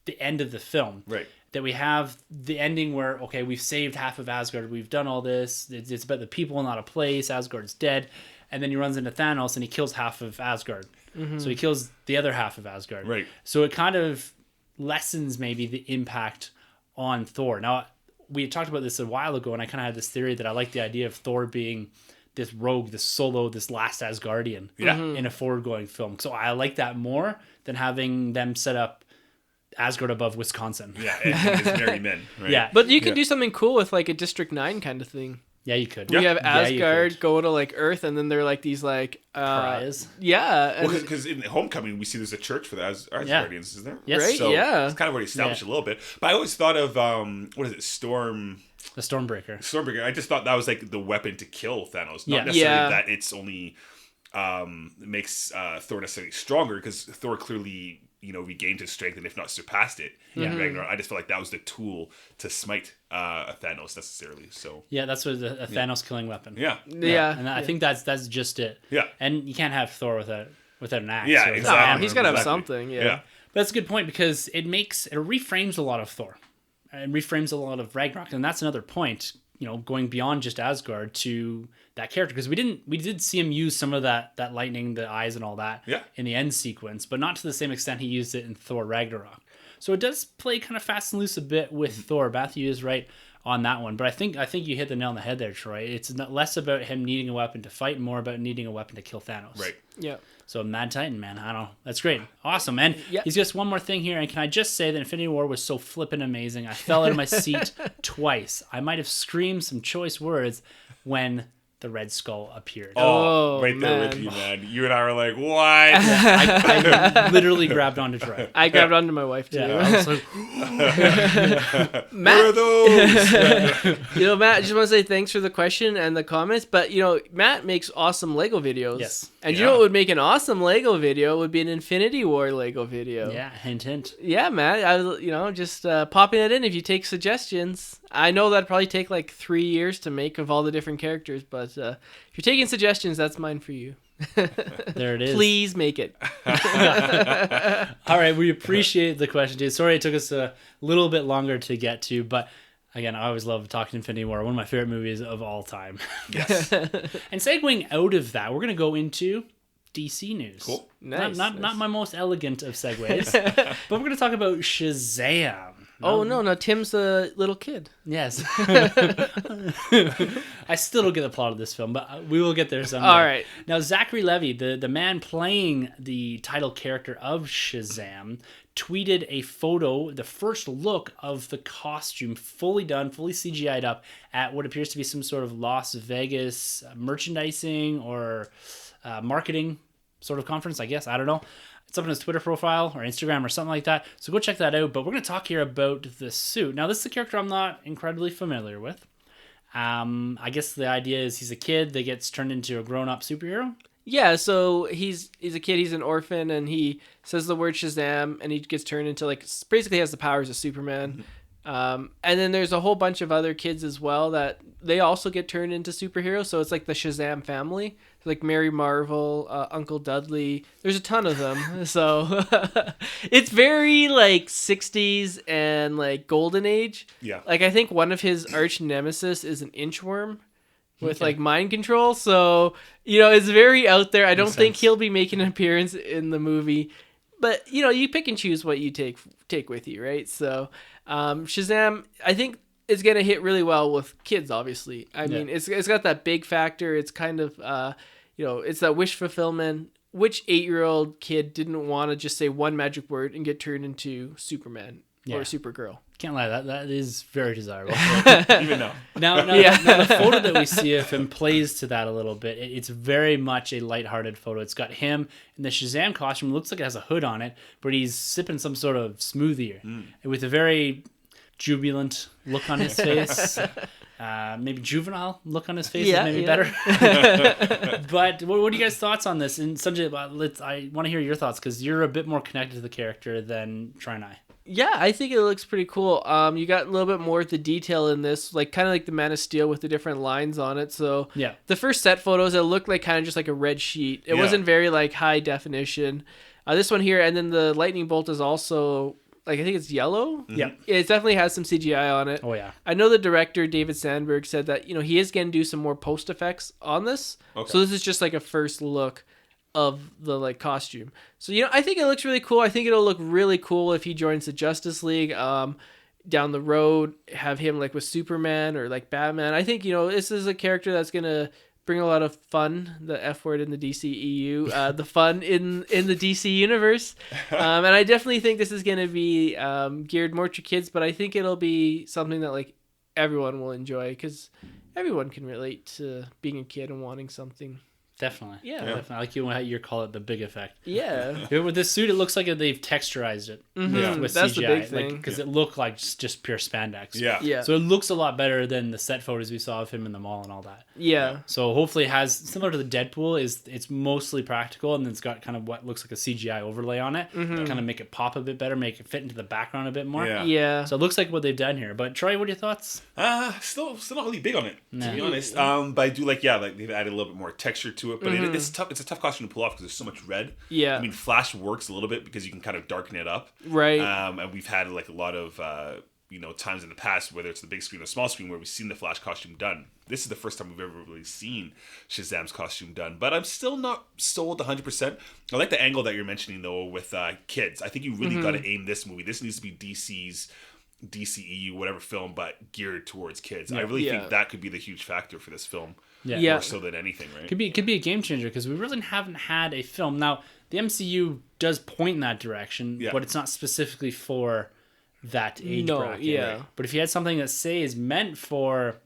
the end of the film. Right. That we have the ending where, okay, we've saved half of Asgard, we've done all this, it's about the people, not a place, Asgard's dead, and then he runs into Thanos and he kills half of Asgard. Mm-hmm. So he kills the other half of Asgard. Right. So it kind of lessens maybe the impact on Thor. Now, we had talked about this a while ago, and I kind of had this theory that I like the idea of Thor being this rogue, this solo, this last Asgardian in a forward-going film. So I like that more than having them set up Asgard above Wisconsin. Yeah, and his merry men. Right? Yeah. But you could do something cool with like a District 9 kind of thing. Yeah, you could. We have Asgard go to like Earth, and then they're like these like pariahs. Yeah, because in Homecoming we see there's a church for the Asgardians, isn't there? Yes. Right. So yeah, it's kind of already established a little bit. But I always thought of what is it, The Stormbreaker. Stormbreaker. I just thought that was like the weapon to kill Thanos, not necessarily that it's only makes Thor necessarily stronger, because Thor clearly regained his strength and if not surpassed it in Ragnarok. I just felt like that was the tool to smite Thanos necessarily. So yeah, that's what a Thanos killing weapon. Yeah. And I think that's just it. Yeah, and you can't have Thor without an axe. Yeah, exactly. He's got to have something. Yeah. But that's a good point, because it reframes a lot of Thor and reframes a lot of Ragnarok, and that's another point. Going beyond just Asgard to that character, because we did see him use some of that lightning, the eyes and all that in the end sequence, but not to the same extent he used it in Thor Ragnarok. So it does play kind of fast and loose a bit with Thor. Matthew is right on that one, but I think you hit the nail on the head there, Troy. It's not less about him needing a weapon to fight, more about needing a weapon to kill Thanos. Right. Yeah. So Mad Titan, man, I don't know. That's great. Awesome. And he's just one more thing here. And can I just say that Infinity War was so flippin' amazing. I fell out of my seat twice. I might have screamed some choice words when the Red Skull appeared. Oh, right there with you, man. You and I were like, what? I literally grabbed onto Troy. I grabbed onto my wife, too. Yeah, I was like, Matt, where are those? Matt, I just want to say thanks for the question and the comments. But, Matt makes awesome Lego videos. Yes. And you know what would make an awesome Lego video would be an Infinity War Lego video. Yeah, hint, hint. Yeah, Matt. I was, just popping it in if you take suggestions. I know that'd probably take like 3 years to make of all the different characters, but if you're taking suggestions, that's mine for you. There it is. Please make it. All right, we appreciate the question, dude. Sorry it took us a little bit longer to get to, but again, I always love talking Infinity War, one of my favorite movies of all time. Yes. And segueing out of that, we're going to go into DC news. Cool. Nice. Not my most elegant of segues, but we're going to talk about Shazam. No, Tim's a little kid. Yes. I still don't get the plot of this film, but we will get there someday. All right. Now, Zachary Levi, the man playing the title character of Shazam, tweeted a photo, the first look of the costume, fully done, fully CGI'd up at what appears to be some sort of Las Vegas merchandising or marketing sort of conference, I guess. I don't know. It's up on his Twitter profile or Instagram or something like that. So go check that out. But we're going to talk here about the suit. Now, this is a character I'm not incredibly familiar with. I guess the idea is he's a kid that gets turned into a grown-up superhero. Yeah, so he's a kid, he's an orphan, and he says the word Shazam, and he gets turned into, like, basically has the powers of Superman. And then there's a whole bunch of other kids as well that they also get turned into superheroes, so it's like the Shazam family. Like Mary Marvel, Uncle Dudley, there's a ton of them. So it's very, like, 60s and, like, golden age. Yeah. Like, I think one of his arch nemesis is an inchworm with like mind control, so it's very out there. I don't think he'll be making an appearance in the movie, but you pick and choose what you take with you, right? So Shazam, I think, is gonna hit really well with kids. Obviously, I mean, it's got that big factor. It's kind of it's that wish fulfillment. Which 8-year-old kid didn't want to just say one magic word and get turned into Superman or Supergirl? Can't lie, that is very desirable. Even though. Now, the photo that we see of him plays to that a little bit. It's very much a lighthearted photo. It's got him in the Shazam costume. It looks like it has a hood on it, but he's sipping some sort of smoothie with a very jubilant look on his face. Maybe juvenile look on his face is maybe better. But what are you guys' thoughts on this? And Sunjay, I want to hear your thoughts because you're a bit more connected to the character than Troy and I. Yeah, I think it looks pretty cool. You got a little bit more of the detail in this, like kind of like the Man of Steel with the different lines on it. So the first set photos, it looked like kind of just like a red sheet. It wasn't very like high definition. This one here, and then the lightning bolt is also, like, I think it's yellow. Yeah, it definitely has some CGI on it. Oh yeah. I know the director David Sandberg said that he is going to do some more post effects on this. Okay. So this is just like a first look of the, like, costume. So I think it looks really cool. I think it'll look really cool if he joins the Justice League down the road, have him like with Superman or like Batman. I think this is a character that's gonna bring a lot of fun, the F word in the DCEU, the fun in the DC universe. And I definitely think this is gonna be geared more to kids, but I think it'll be something that, like, everyone will enjoy because everyone can relate to being a kid and wanting something. Definitely. Yeah. Definitely. Like you call it the big effect. Yeah. With this suit, it looks like they've texturized it with That's CGI. the big thing. Because it looked like just pure spandex. Yeah. So it looks a lot better than the set photos we saw of him in the mall and all that. Yeah. So hopefully it has, similar to the Deadpool, it's mostly practical, and then it's got kind of what looks like a CGI overlay on it to kind of make it pop a bit better, make it fit into the background a bit more. Yeah. So it looks like what they've done here. But Troy, what are your thoughts? Still not really big on it, to be honest. But I do like they've added a little bit more texture to it. But it's tough. It's a tough costume to pull off because there's so much red. Yeah. I mean, Flash works a little bit because you can kind of darken it up. Right. And we've had like a lot of times in the past, whether it's the big screen or small screen, where we've seen the Flash costume done. This is the first time we've ever really seen Shazam's costume done. But I'm still not sold 100%. I like the angle that you're mentioning, though, with kids. I think you really got to aim this movie. This needs to be DC's DCEU, whatever film, but geared towards kids. I really think that could be the huge factor for this film. Yeah. More so than anything, right? Could be a game changer because we really haven't had a film. Now, the MCU does point in that direction, but it's not specifically for that age bracket. Right? But if you had something that, say, is meant for,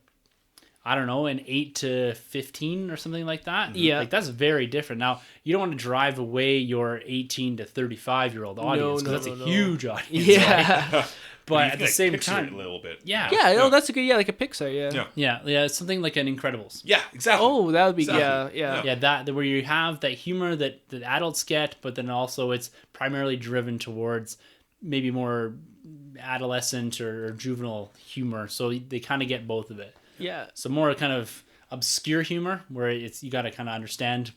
I don't know, an 8 to 15 or something like that, like, that's very different. Now, you don't want to drive away your 18 to 35-year-old audience because that's a huge audience. Yeah. Right? But at the same picture time, it a little bit. Yeah. Oh, that's a good. Yeah, like a Pixar. Yeah. It's something like an Incredibles. Yeah, exactly. Oh, that would be exactly. Yeah. That where you have that humor that adults get, but then also it's primarily driven towards maybe more adolescent or juvenile humor. So they kind of get both of it. Yeah. So more kind of obscure humor where it's you got to kind of understand,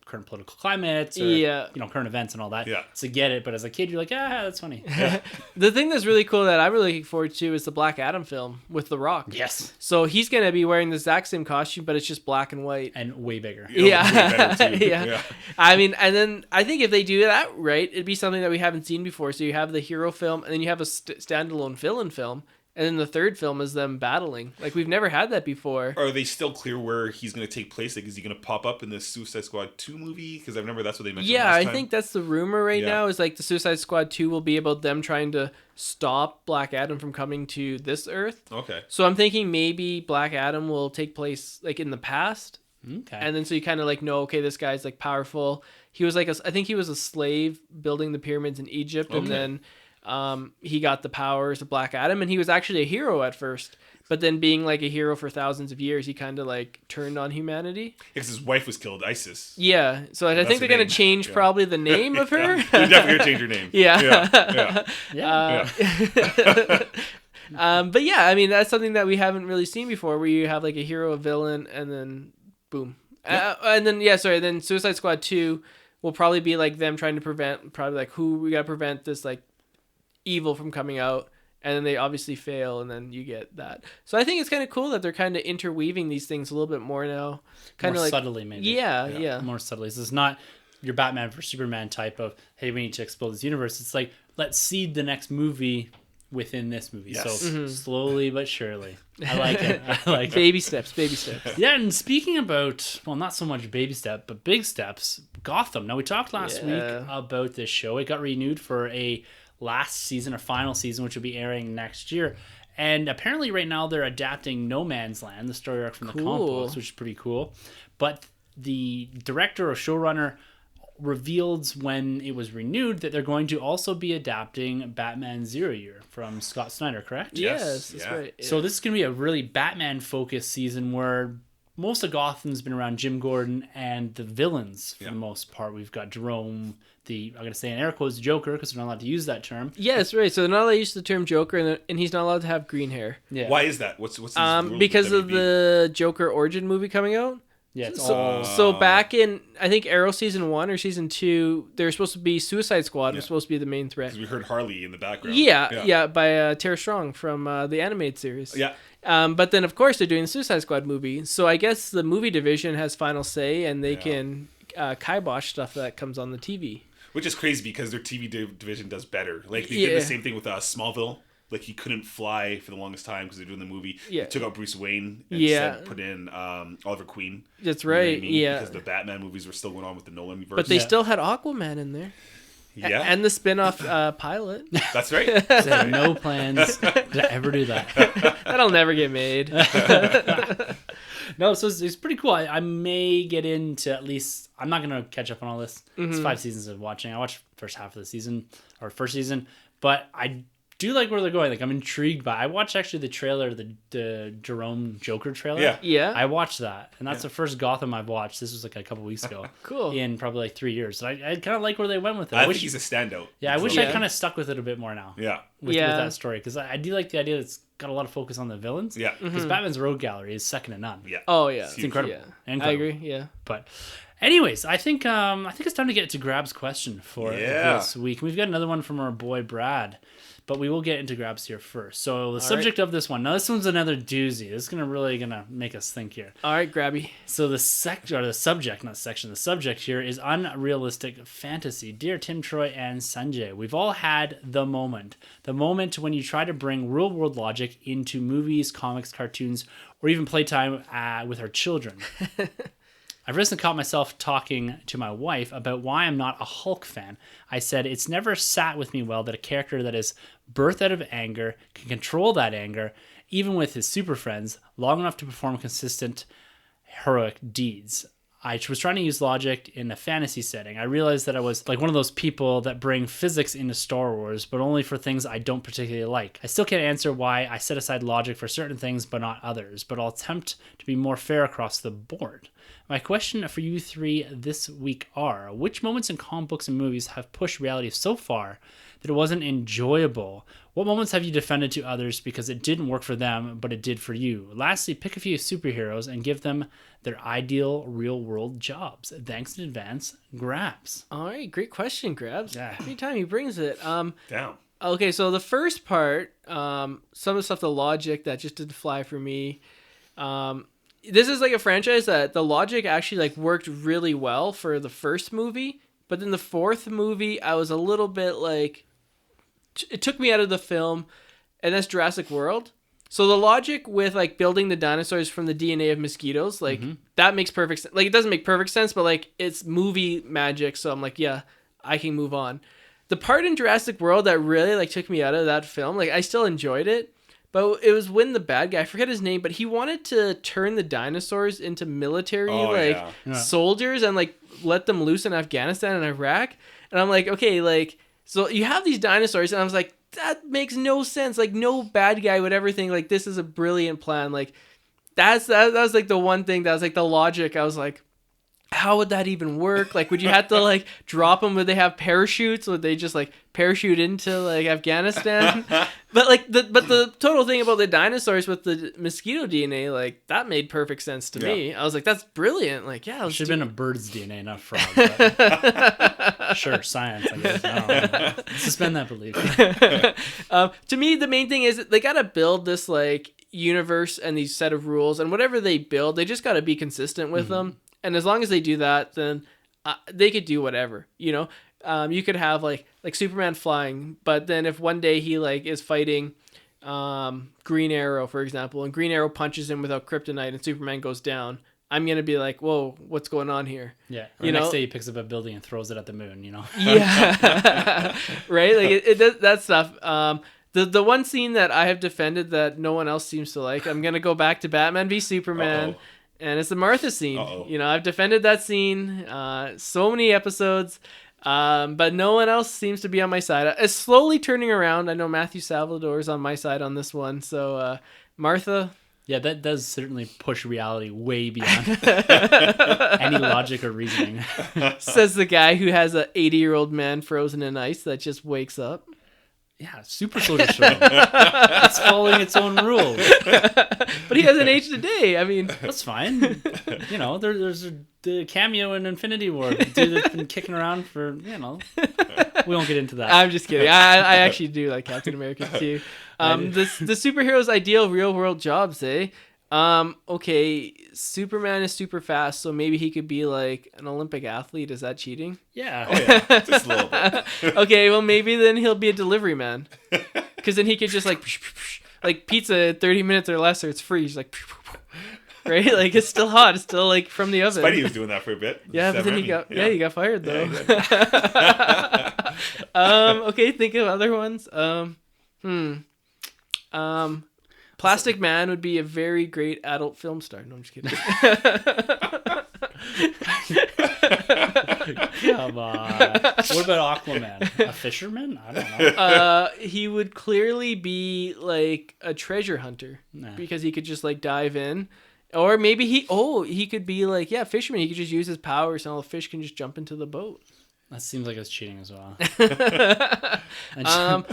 current political climates or current events and all that to get it. But as a kid, you're like, that's funny. The thing that's really cool that I'm really looking forward to is the Black Adam film with The Rock. Yes. So he's going to be wearing the exact same costume, but it's just black and white. And way bigger. Yeah. I mean, and then I think if they do that right, it'd be something that we haven't seen before. So you have the hero film, and then you have a standalone villain film. And then the third film is them battling. Like, we've never had that before. Are they still clear where he's going to take place? Like, is he going to pop up in the Suicide Squad 2 movie? Because I remember that's what they mentioned last time. I think that's the rumor right now, is like the Suicide Squad 2 will be about them trying to stop Black Adam from coming to this Earth. Okay. So I'm thinking maybe Black Adam will take place, like, in the past. Okay. And then so you kind of, like, know, okay, this guy's, like, powerful. He was, like, I think he was a slave building the pyramids in Egypt. Okay. And then he got the powers of Black Adam, and he was actually a hero at first. But then being like a hero for thousands of years, he kind of like turned on humanity. Because his wife was killed, Isis. Yeah, so I think they're going to change probably the name of her. They're definitely going to change her name. Yeah. But yeah, I mean, that's something that we haven't really seen before, where you have like a hero, a villain, and then boom. And then Suicide Squad 2 will probably be like them trying to prevent, probably like who we got to prevent this like evil from coming out. And then they obviously fail, and then you get that. So I think it's kind of cool that they're kind of interweaving these things a little bit more now. Kind of like subtly, maybe. Yeah. More subtly. So it's not your Batman versus Superman type of, hey, we need to explode this universe. It's like, let's seed the next movie within this movie. Yes. So slowly but surely. I like it. Baby steps. Yeah, and speaking about, well, not so much baby step, but big steps, Gotham. Now, we talked last week about this show. It got renewed for a last season or final season, which will be airing next year, and apparently right now they're adapting No Man's Land, the story arc from the comic books, which is pretty cool. But the director or showrunner revealed when it was renewed that they're going to also be adapting Batman Zero Year from Scott Snyder, correct? Yes, that's right. Yeah. So this is going to be a really Batman focused season where most of Gotham's been around Jim Gordon and the villains for the most part. We've got Jerome, I'm going to say in air quotes, Joker, because we're not allowed to use that term. Yeah, that's right. So they're not allowed to use the term Joker, and he's not allowed to have green hair. Yeah. Why is that? What's because of the Joker origin movie coming out? Yeah. It's so back in, I think, Arrow season 1 or season 2, they were supposed to be Suicide Squad was supposed to be the main threat. Because we heard Harley in the background. Yeah, by Tara Strong from the animated series. Yeah. But then, of course, they're doing the Suicide Squad movie. So I guess the movie division has final say, and they can kibosh stuff that comes on the TV. Which is crazy because their TV division does better. Like, they did the same thing with Smallville. Like, he couldn't fly for the longest time because they're doing the movie. Yeah. They took out Bruce Wayne and instead put in Oliver Queen. That's right, You know what I mean? Because the Batman movies were still going on with the Nolan verse. But they still had Aquaman in there. Yeah. And the spin-off pilot. That's right. So no plans to ever do that. That'll never get made. No, so it's pretty cool. I may get into at least, I'm not going to catch up on all this. It's 5 seasons of watching. I watched first half of the season, or first season, but I do like where they're going. Like, I'm intrigued by. I watched actually the trailer, the Jerome Joker trailer. Yeah. I watched that, and that's the first Gotham I've watched. This was like a couple weeks ago. Cool. In probably like 3 years. So I kind of like where they went with it. I think he's a standout. Yeah, I wish I kind of stuck with it a bit more now. Yeah. With that story, because I do like the idea that it's got a lot of focus on the villains. Yeah. Because Batman's rogue gallery is second to none. Yeah. Oh yeah, it's incredible. Yeah. I agree. Yeah. But, anyways, I think it's time to get to Grab's question for this week. We've got another one from our boy Brad, but we will get into Grab's here first. So the subject of this one. Now this one's another doozy. This is really gonna make us think here. All right, Grabby. So the subject here is unrealistic fantasy. Dear Tim, Troy, and Sunjay, we've all had the moment when you try to bring real world logic into movies, comics, cartoons, or even playtime with our children. I've recently caught myself talking to my wife about why I'm not a Hulk fan. I said, it's never sat with me well that a character that is birthed out of anger can control that anger, even with his super friends, long enough to perform consistent heroic deeds. I was trying to use logic in a fantasy setting. I realized that I was like one of those people that bring physics into Star Wars, but only for things I don't particularly like. I still can't answer why I set aside logic for certain things, but not others, but I'll attempt to be more fair across the board. My question for you three this week are, which moments in comic books and movies have pushed reality so far that it wasn't enjoyable? What moments have you defended to others because it didn't work for them, but it did for you? Lastly, pick a few superheroes and give them their ideal real-world jobs. Thanks in advance, Grabs. All right, great question, Grabs. Yeah. Every time he brings it. Down. Okay, so the first part, some of the stuff, the logic that just didn't fly for me. This is like a franchise that the logic actually like worked really well for the first movie, but then the fourth movie, I was a little bit like, it took me out of the film, and that's Jurassic World. So the logic with like building the dinosaurs from the DNA of mosquitoes, like that makes perfect sense. Like it doesn't make perfect sense, but like it's movie magic. So I'm like, yeah, I can move on. The part in Jurassic World that really like took me out of that film, like I still enjoyed it, but it was when the bad guy, I forget his name, but he wanted to turn the dinosaurs into military soldiers and like let them loose in Afghanistan and Iraq. And I'm like, okay, like, So you have these dinosaurs, and I was like, that makes no sense. Like, no bad guy would ever think, like, this is a brilliant plan. Like, that was, like, the one thing that was, like, the logic. I was like, how would that even work? Like, would you have to, like, drop them? Would they have parachutes? Would they just, like, parachute into, like, Afghanistan? But, like, the total thing about the dinosaurs with the mosquito DNA, like, that made perfect sense to me. I was like, that's brilliant. Like, yeah. It should have been a bird's DNA, not frog. But sure, science, I guess. I don't know. Suspend that belief. To me, the main thing is they got to build this, like, universe and these set of rules. And whatever they build, they just got to be consistent with them. And as long as they do that, then they could do whatever, you know. You could have like Superman flying, but then if one day he like is fighting Green Arrow, for example, and Green Arrow punches him without kryptonite and Superman goes down, I'm gonna be like, whoa, what's going on here? Yeah. Or the next day he picks up a building and throws it at the moon, you know. Yeah. Right. Like it does that stuff. The one scene that I have defended that no one else seems to like, I'm gonna go back to Batman v Superman. Uh-oh. And it's the Martha scene. Uh-oh. You know, I've defended that scene so many episodes, but no one else seems to be on my side. It's slowly turning around. I know Matthew Salvador is on my side on this one. So Martha. Yeah, that does certainly push reality way beyond any logic or reasoning. Says the guy who has a 80-year-old man frozen in ice that just wakes up. Yeah, super soldier show. It's following its own rules. But he hasn't aged a day. I mean, that's fine. You know, there's the cameo in Infinity War. The dude that's been kicking around for, you know. We won't get into that. I'm just kidding. I actually do like Captain America too. The superhero's ideal real world jobs, eh? Okay, Superman is super fast, so maybe he could be like an Olympic athlete. Is that cheating? Yeah. Oh yeah, just a little bit. Okay, well maybe then he'll be a delivery man, because then he could just like pizza 30 minutes or less, or it's free. He's like, right? Like it's still hot. It's still like from the oven. Spidey was doing that for a bit. Yeah, but then he got fired though. Yeah, okay, think of other ones. Plastic Man would be a very great adult film star. No, I'm just kidding. Come on. What about Aquaman? A fisherman? I don't know. He would clearly be like a treasure hunter because he could just like dive in. Or maybe he could be like, fisherman. He could just use his powers and all the fish can just jump into the boat. That seems like it's cheating as well.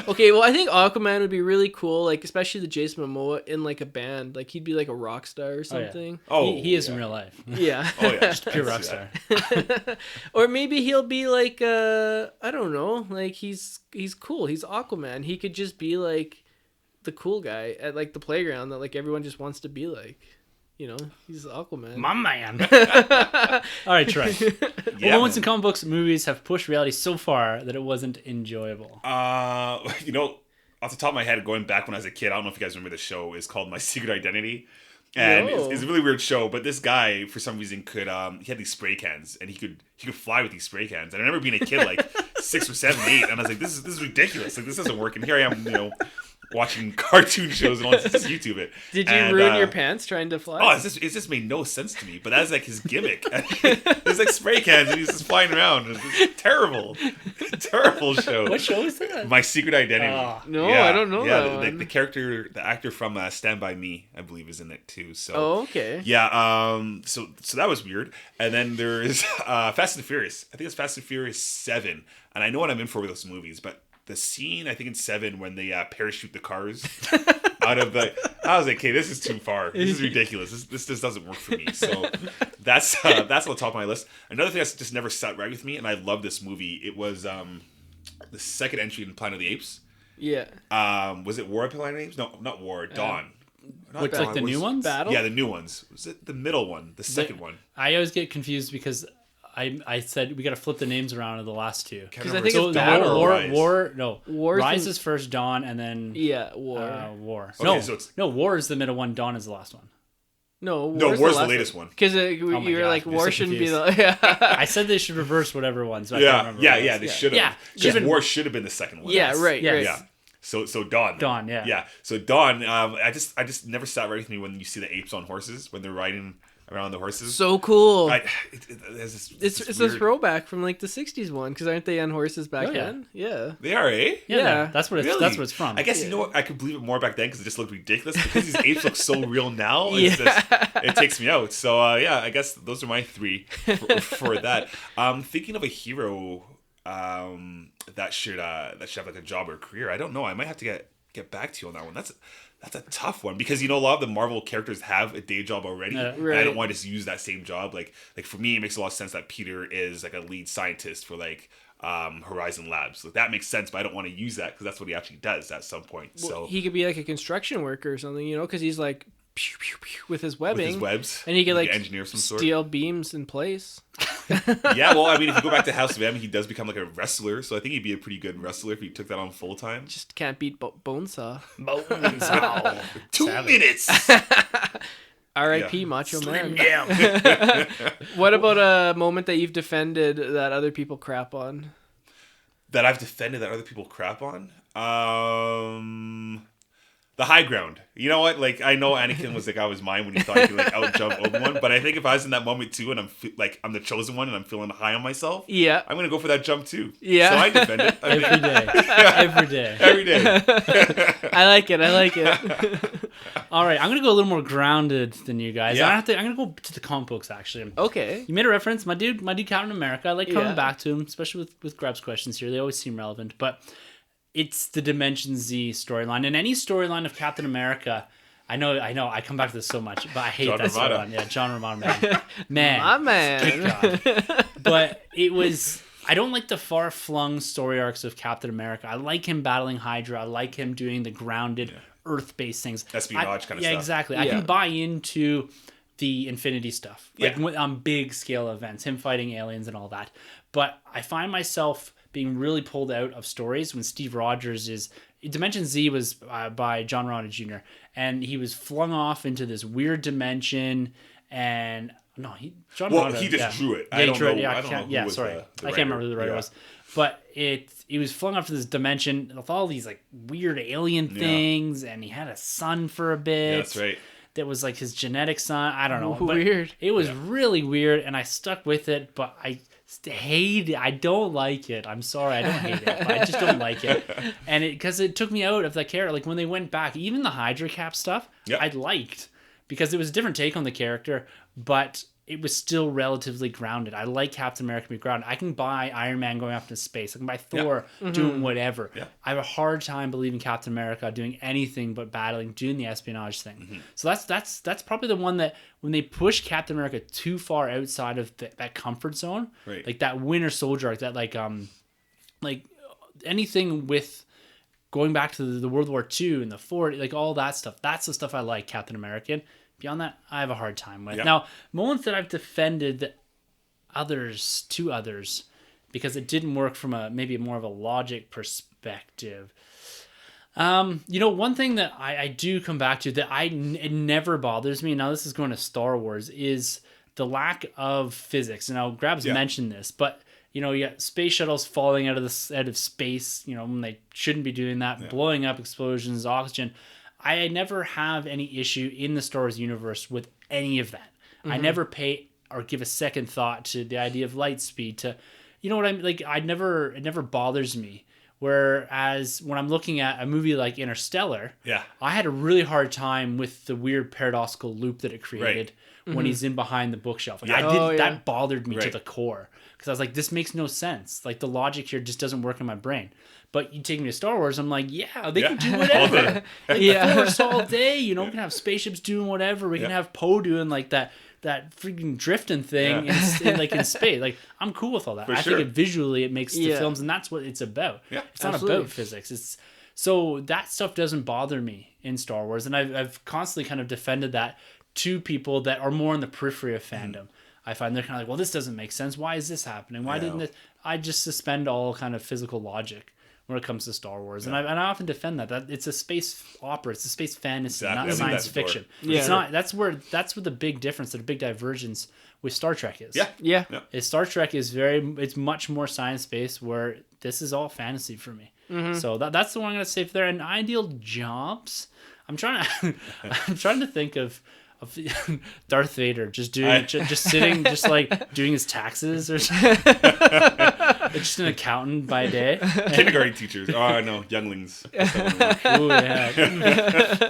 Okay, well, I think Aquaman would be really cool, like especially the Jason Momoa in like a band. Like he'd be like a rock star or something. He is in real life. Yeah. Oh yeah, just a pure rock star. Or maybe he'll be like I don't know, like he's cool. He's Aquaman. He could just be like the cool guy at like the playground that like everyone just wants to be like. You know, he's Aquaman. My man. All right, Troy. Moments in comic books movies have pushed reality so far that it wasn't enjoyable. You know, off the top of my head, going back when I was a kid, I don't know if you guys remember the show. It's called My Secret Identity. And it's a really weird show, but this guy, for some reason, could he had these spray cans, and he could fly with these spray cans. And I remember being a kid, like 6 or 7, 8, and I was like, this is ridiculous. Like, this doesn't work. And here I am, you know, watching cartoon shows and all this, just YouTube it. Did you ruin your pants trying to fly? Oh, it just made no sense to me. But that's like his gimmick. There's like spray cans and he's just flying around. It's terrible show. What show is that? My Secret Identity. No, I don't know that the one. The actor from Stand By Me, I believe, is in it too. So okay. Yeah. So that was weird. And then there's Fast and Furious. I think it's Fast and Furious 7. And I know what I'm in for with those movies, but the scene, I think in 7, when they parachute the cars out of the... I was like, okay, this is too far. This is ridiculous. This just doesn't work for me. So that's on the top of my list. Another thing that's just never sat right with me, and I love this movie, it was the second entry in Planet of the Apes. Yeah. Was it War of Planet of the Apes? No, not War. Dawn. Which, like the new ones? Battle? Yeah, the new ones. Was it the middle one? The second one? I always get confused because... I said we got to flip the names around of the last two. Because I think it's Battle or Rise. Rise is first, Dawn, and then War. War. Okay, War is the middle one. Dawn is the last one. No, War's the latest one. Because you were like, War shouldn't be the... Yeah. I said they should reverse whatever ones. But I they should have. Yeah, War should have been the second one. Yeah, right. Yeah. So Dawn. Dawn, yeah. Yeah. So Dawn, I just never sat right with me when you see the apes on horses when they're riding around the horses. So cool. It's a throwback from like the 60s one, because aren't they on horses back then? Yeah. They are, eh? Yeah. That's what it's Really? that's what it's from. I guess you know what? I could believe it more back then because it just looked ridiculous. Because these apes look so real now, it takes me out. So I guess those are my 3 for that. Thinking of a hero that should have like a job or a career. I don't know. I might have to get back to you on that one. That's a tough one because a lot of the Marvel characters have a day job already. Right. And I don't want to just use that same job. Like for me, it makes a lot of sense that Peter is like a lead scientist for like Horizon Labs. Like that makes sense, but I don't want to use that because that's what he actually does at some point. Well, so he could be like a construction worker or something, because he's like pew, pew, pew, with his webbing, with his webs, and he could like engineer some sort. Steel beams in place. Yeah, well, I mean, if you go back to House of M, he does become like a wrestler, so I think he'd be a pretty good wrestler if he took that on full time. Just can't beat Bonesaw. Bonesaw. 2 minutes. R.I.P. Macho Man. Yeah. What about a moment that you've defended that other people crap on? That I've defended that other people crap on? The high ground. You know what? Like, I know Anakin was the guy was mine when he thought he could like out jump Obi-Wan, but I think if I was in that moment too, and I'm the chosen one, and I'm feeling high on myself, yeah, I'm gonna go for that jump too. Yeah, so I defend it every day. I like it. All right, I'm gonna go a little more grounded than you guys. Yeah. I'm gonna go to the comic books actually. Okay. You made a reference, my dude, Captain America. I like coming back to him, especially with Grab's questions here. They always seem relevant, but it's the Dimension Z storyline, and any storyline of Captain America. I know. I come back to this so much, but I hate John that Romano. storyline. Yeah, John Romano, man, my man. Good God. But it was. I don't like the far-flung story arcs of Captain America. I like him battling Hydra. I like him doing the grounded, Earth-based things. Espionage kind of stuff. Yeah, exactly. I can buy into the Infinity stuff, like on big scale events, him fighting aliens and all that. But I find myself being really pulled out of stories when Steve Rogers is... Dimension Z was by John Romita Jr. and he was flung off into this weird dimension, and he just drew it. I don't know. I can't remember who the writer was, but he was flung off to this dimension with all these like weird alien things, and he had a son for a bit. Yeah, that's right. That was like his genetic son. I don't know. Weird. It was really weird, and I stuck with it, but I hate it. I don't like it. I'm sorry, I don't hate it, but I just don't like it. And because it took me out of that character. Like when they went back, even the Hydra Cap stuff, I liked because it was a different take on the character, but it was still relatively grounded. I like Captain America being grounded. I can buy Iron Man going off into space. I can buy Thor doing whatever. Yeah. I have a hard time believing Captain America doing anything but battling, doing the espionage thing. Mm-hmm. So that's probably the one that when they push Captain America too far outside of that comfort zone, like that Winter Soldier arc, that like anything with going back to the World War II and the 40s, like all that stuff. That's the stuff I like, Captain American. Beyond that, I have a hard time with. Now, moments that I've defended to others, because it didn't work from maybe more of a logic perspective. One thing that I do come back to that it never bothers me. Now, this is going to Star Wars, is the lack of physics. Now, Grabs mentioned this, but you got space shuttles falling out of space. When they shouldn't be doing that, blowing up, explosions, oxygen. I never have any issue in the Star Wars universe with any of that. Mm-hmm. I never pay or give a second thought to the idea of light speed. To, what I mean? Like it never bothers me. Whereas when I'm looking at a movie like Interstellar, I had a really hard time with the weird paradoxical loop that it created when he's in behind the bookshelf. Like that bothered me to the core because I was like, this makes no sense. Like the logic here just doesn't work in my brain. But you take me to Star Wars, I'm like, they can do whatever. Force all day, we can have spaceships doing whatever. We can have Poe doing like that freaking drifting thing in space. Like I'm cool with all that. I think visually it makes the films, and that's what it's about. Yeah, it's not about physics. So that stuff doesn't bother me in Star Wars, and I've constantly kind of defended that to people that are more in the periphery of fandom. I find they're kind of like, well, this doesn't make sense. Why is this happening? Why didn't this? I just suspend all kind of physical logic when it comes to Star Wars, and I often defend that it's a space opera, it's a space fantasy, not science fiction. It's not. That's where the big difference, the big divergence with Star Trek is. Star Trek is it's much more science based, where this is all fantasy for me. Mm-hmm. So that's the one I'm gonna save there. And ideal jobs, I'm trying to think of of Darth Vader just sitting, just like doing his taxes or something. Just an accountant by day. Kindergarten teachers. Oh, no, younglings. Ooh, yeah.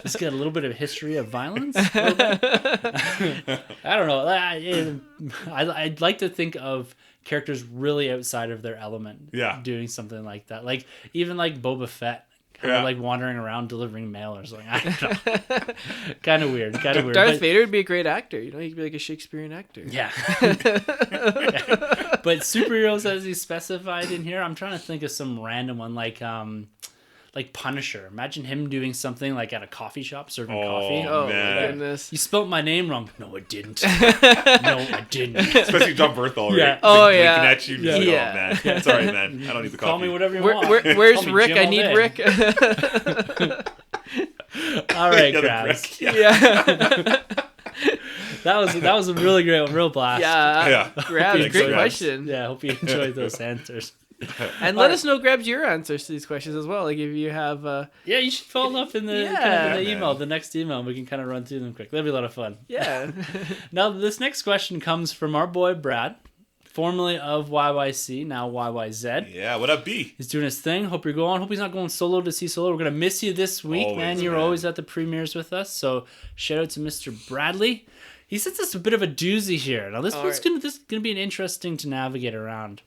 Just got a little bit of history of violence. I don't know. I'd like to think of characters really outside of their element. Yeah. Doing something like that. Like, even like Boba Fett. Kind of like wandering around delivering mail or something. I don't know. Kind of weird. Darth Vader would be a great actor. You know, he could be like a Shakespearean actor. Yeah. But superheroes, as he specified in here, I'm trying to think of some random one like Punisher. Imagine him doing something like at a coffee shop serving coffee. Oh, man. my goodness. You spelt my name wrong. No, I didn't. No, I didn't. Especially John Berthel, right? Yeah. Oh, Blinking yeah. at you. Yeah. Like, Yeah. oh, man. It's all right, man. I don't need the coffee. Call me whatever you want. Where's Call me Rick? Jim I all need day. Rick. All right, Yeah, the Krabs. brick. Yeah. Yeah. That was a really great one. Real blast. Yeah. Yeah. Grabs, Thanks, great Grabs. question. Yeah, I hope you enjoyed those answers. And let us know, Grabs, your answers to these questions as well. Like if you have. Yeah, you should follow up in the, Yeah. in the email, Man. the next email. We can kind of run through them quick. That'd be a lot of fun. Yeah. Now, this next question comes from our boy Brad, formerly of YYC, now YYZ. Yeah, what up, B? He's doing his thing. Hope you're going. Hope he's not going solo to see Solo. We're going to miss you this week, Always, man. You're man. always at the premieres with us. So shout out to Mr. Bradley. He sends us a bit of a doozy here. Now, this is going to be an interesting to navigate around.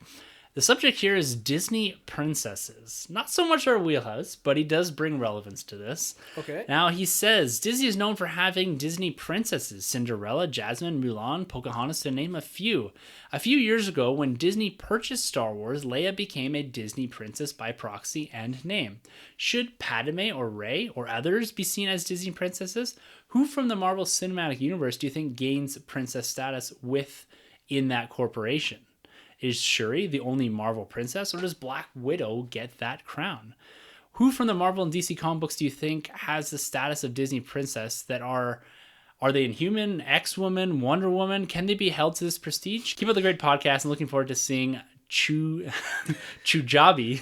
The subject here is Disney princesses. Not so much our wheelhouse, but he does bring relevance to this. Okay. Now, he says, Disney is known for having Disney princesses, Cinderella, Jasmine, Mulan, Pocahontas, to name a few. A few years ago, when Disney purchased Star Wars, Leia became a Disney princess by proxy and name. Should Padme or Rey or others be seen as Disney princesses? Who from the Marvel Cinematic Universe do you think gains princess status within that corporation? Is Shuri the only Marvel princess, or does Black Widow get that crown? Who from the Marvel and DC comic books do you think has the status of Disney princess that are they Inhuman, X-Woman, Wonder Woman? Can they be held to this prestige? Keep up the great podcast and looking forward to seeing Chujabi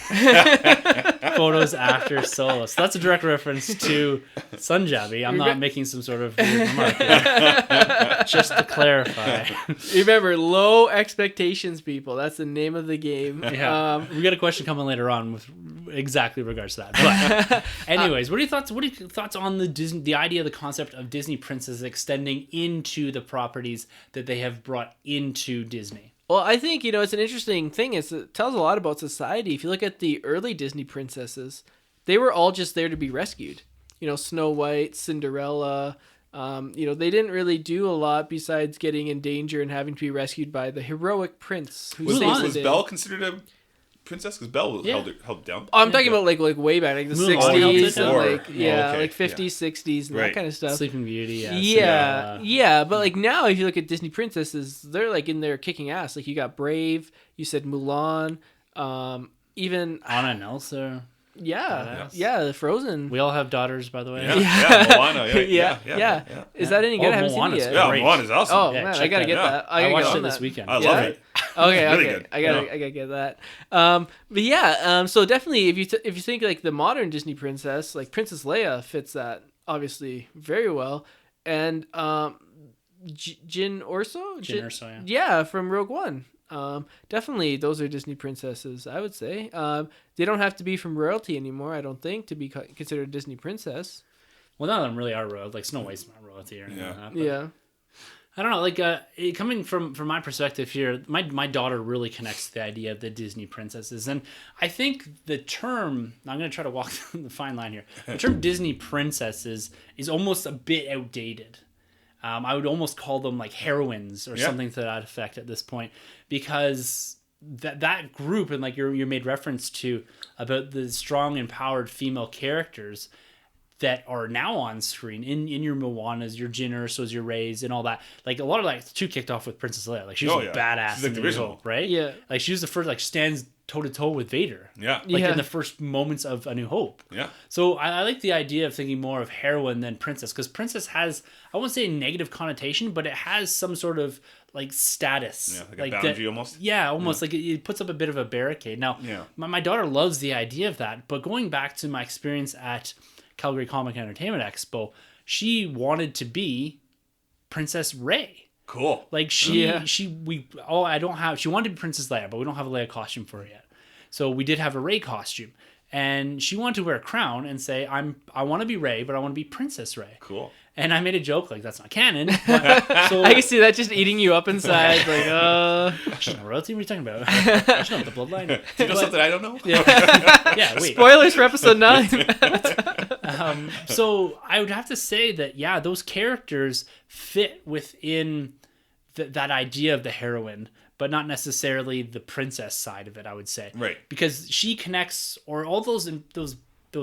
photos after Solo. So that's a direct reference to Sunjabi. I'm not making some sort of weird remark here. Just to clarify. Remember, low expectations, people. That's the name of the game. Yeah. We got a question coming later on with exactly regards to that. But anyways, what are your thoughts? What are your thoughts on the idea, the concept of Disney princesses extending into the properties that they have brought into Disney? Well, I think, it's an interesting thing. It tells a lot about society. If you look at the early Disney princesses, they were all just there to be rescued. Snow White, Cinderella. They didn't really do a lot besides getting in danger and having to be rescued by the heroic prince. Was Belle considered a princess? Because Belle was held it down. Oh, I'm talking about like way back, like the Mulan. 60s and Okay. like 50s, 60s and that kind of stuff. Sleeping Beauty. Yeah, but like now, if you look at Disney princesses, they're like in there kicking ass. Like you got Brave, you said Mulan, even Anna and Elsa. Yeah, Frozen. We all have daughters, by the way. Yeah, Moana. Yeah. Is that any good? I haven't seen it yet. Yeah, Great. Moana's awesome. Oh Yeah, man, check I gotta that get out. that. I watched get it on this that. weekend. I love it. Okay, Really okay. good. I gotta get that. But yeah, so definitely, if you think like the modern Disney princess, like Princess Leia fits that obviously very well, and Jyn Erso, yeah, from Rogue One. Definitely, those are Disney princesses. I would say they don't have to be from royalty anymore. I don't think to be considered a Disney princess. Well, none of them really are royal. Like Snow White's not royalty or anything like that. But Yeah. I don't know. Like coming from my perspective here, my daughter really connects to the idea of the Disney princesses, and I think the term. I'm going to try to walk the fine line here. The term Disney princesses is almost a bit outdated. I would almost call them like heroines or something to that effect at this point, because that group, and like you made reference to about the strong, empowered female characters that are now on screen in your Moanas, your Jyn Ersos, your Reys, and all that. Like a lot of that too kicked off with Princess Leia. Like she was a badass. She's like the original, right? Yeah. Like she was the first, like stands toe to toe with Vader. Yeah. Like in the first moments of A New Hope. Yeah. So I like the idea of thinking more of heroine than princess, because princess has, I won't say a negative connotation, but it has some sort of like status. Yeah, like a boundary almost. Yeah, almost like it puts up a bit of a barricade. Now, my daughter loves the idea of that, but going back to my experience at Calgary Comic and Entertainment Expo, she wanted to be Princess Rey. Cool. Like she wanted to be Princess Leia, but we don't have a Leia costume for her yet. So we did have a Rey costume. And she wanted to wear a crown and say, I want to be Rey, but I want to be Princess Rey. Cool. And I made a joke like, that's not canon. But, so, I can see that just eating you up inside. She's not royalty? What are you talking about? She's not the bloodline. Do you know something I don't know? Yeah, wait. Spoilers for episode 9. So I would have to say that, yeah, those characters fit within that idea of the heroine, but not necessarily the princess side of it, I would say. Right. Because she connects, or all those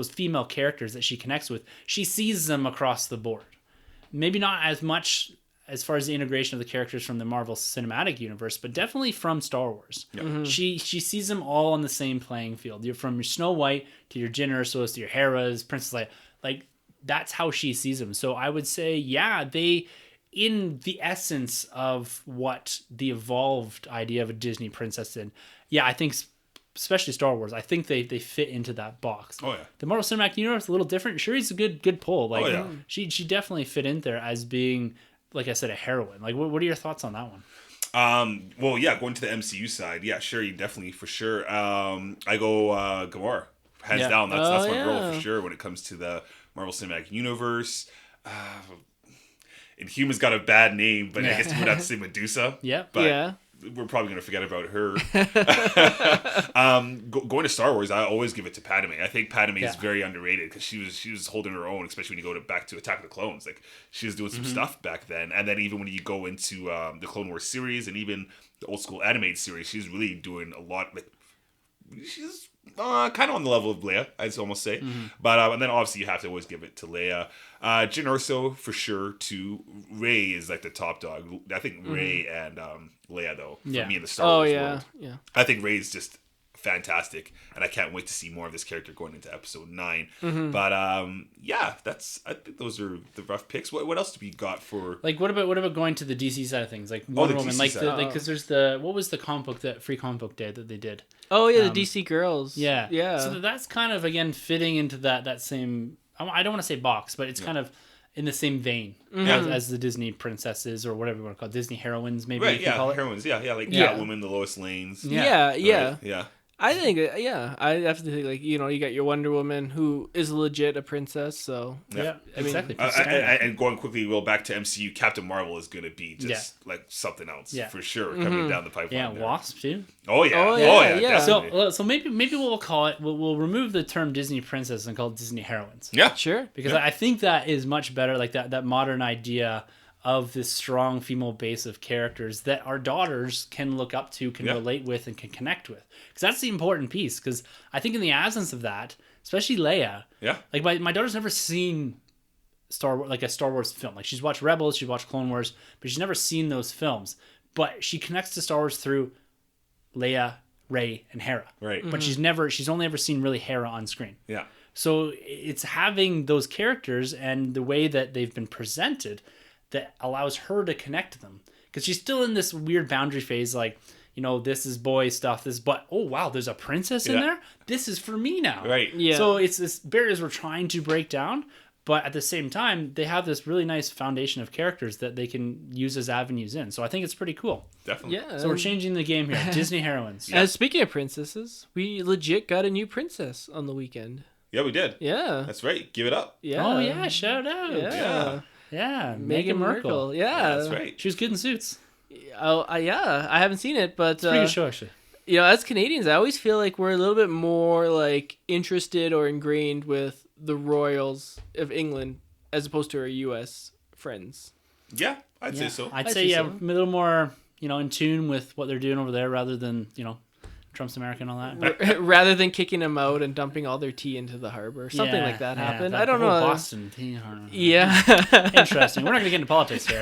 female characters that she connects with, she sees them across the board. Maybe not as much as far as the integration of the characters from the Marvel Cinematic Universe, but definitely from Star Wars. Yeah. Mm-hmm. She sees them all on the same playing field. You're from your Snow White to your Jyn Ersos to your Hera's, Princess Leia. Like, that's how she sees them. So I would say, yeah, they, in the essence of what the evolved idea of a Disney princess did, yeah, I think, especially Star Wars, I think they fit into that box. Oh, yeah. The Marvel Cinematic Universe, a little different. Shuri's a good pull. Like, oh, yeah. she definitely fit in there as being, like I said, a heroine. Like, what are your thoughts on that one? Well, yeah, going to the MCU side, yeah, Shuri definitely for sure. I go Gamora, hands down. That's my girl for sure when it comes to the Marvel Cinematic Universe. Inhuman's got a bad name, but I guess you would have to say Medusa. Yeah, but we're probably gonna forget about her. Going to Star Wars, I always give it to Padme. I think Padme is very underrated because she was holding her own, especially when you go back to Attack of the Clones. Like she was doing some stuff back then, and then even when you go into the Clone Wars series and even the old school animated series, she's really doing a lot. Like she's kind of on the level of Leia, I'd almost say. But and then obviously you have to always give it to Leia. Jyn Erso for sure too. Rey is like the top dog. I think Rey and Leia though for me in the Star Wars world. Yeah. I think Rey's just fantastic, and I can't wait to see more of this character going into episode 9. But yeah, I think those are the rough picks. What else do we got for like what about going to the DC side of things, like Wonder Woman, DC like side. because there's what was the comic book, that free comic book day that they did? Oh yeah, the DC girls. Yeah. So that's kind of again fitting into that same. I don't want to say box, but it's kind of in the same vein as the Disney princesses or whatever you want to call it, Disney heroines, maybe. right? You can call it. Heroines. Yeah, like Catwoman, the Lois Lanes. Yeah. Yeah. I think, I have to think, like, you got your Wonder Woman, who is legit a princess, so... Yeah, exactly. And going quickly, back to MCU, Captain Marvel is going to be just, like, something else, for sure, coming down the pipeline. Yeah, there. Wasp, too. Oh, yeah. Oh, yeah. So maybe we'll call it, we'll remove the term Disney princess and call it Disney heroines. Yeah. Sure. Because I think that is much better, like that modern idea of this strong female base of characters that our daughters can look up to, can relate with, and can connect with. Because that's the important piece. Because I think in the absence of that, especially Leia, like my daughter's never seen a Star Wars film. Like she's watched Rebels, she's watched Clone Wars, but she's never seen those films. But she connects to Star Wars through Leia, Rey, and Hera. Right. But she's only ever seen really Hera on screen. Yeah. So it's having those characters and the way that they've been presented that allows her to connect to them, because she's still in this weird boundary phase, like, this is boy stuff, but oh wow, there's a princess in there, this is for me now, right? Yeah. So it's this barriers we're trying to break down, but at the same time they have this really nice foundation of characters that they can use as avenues in. So I think it's pretty cool. Definitely. Yeah. So we're changing the game here. Disney heroines. And speaking of princesses, we legit got a new princess on the weekend. Yeah, we did. Yeah. That's right. Give it up. Yeah. Oh yeah, shout out. Yeah, Meghan Markle. Yeah, that's right. She was good in Suits. Oh, I haven't seen it, but it's a pretty good show, actually. As Canadians, I always feel like we're a little bit more like interested or ingrained with the royals of England as opposed to our U.S. friends. Yeah, I'd say so. I'd say a little more, in tune with what they're doing over there, rather than Trump's America and all that. Rather than kicking them out and dumping all their tea into the harbor. Something like that happened. I don't know. Boston tea harbor. Yeah. Interesting. We're not going to get into politics here.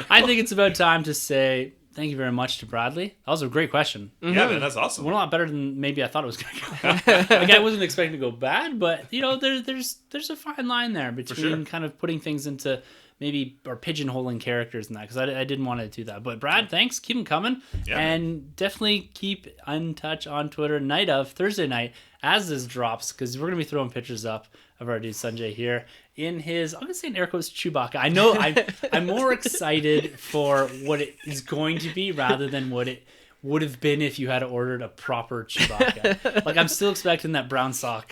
I think it's about time to say thank you very much to Bradley. That was a great question. Yeah, man, that's awesome. Went a lot better than maybe I thought it was going to go. Like, I wasn't expecting to go bad, but, there's a fine line there between kind of putting things into maybe or pigeonholing characters in that, because I didn't want to do that. But Brad, thanks. Keep them coming. Yeah, and definitely keep in touch on Twitter night of Thursday night as this drops, because we're going to be throwing pictures up of our dude Sunjay here in his, I'm going to say in air quotes, Chewbacca. I know I'm more excited for what it is going to be rather than what it would have been if you had ordered a proper Chewbacca. Like, I'm still expecting that brown sock.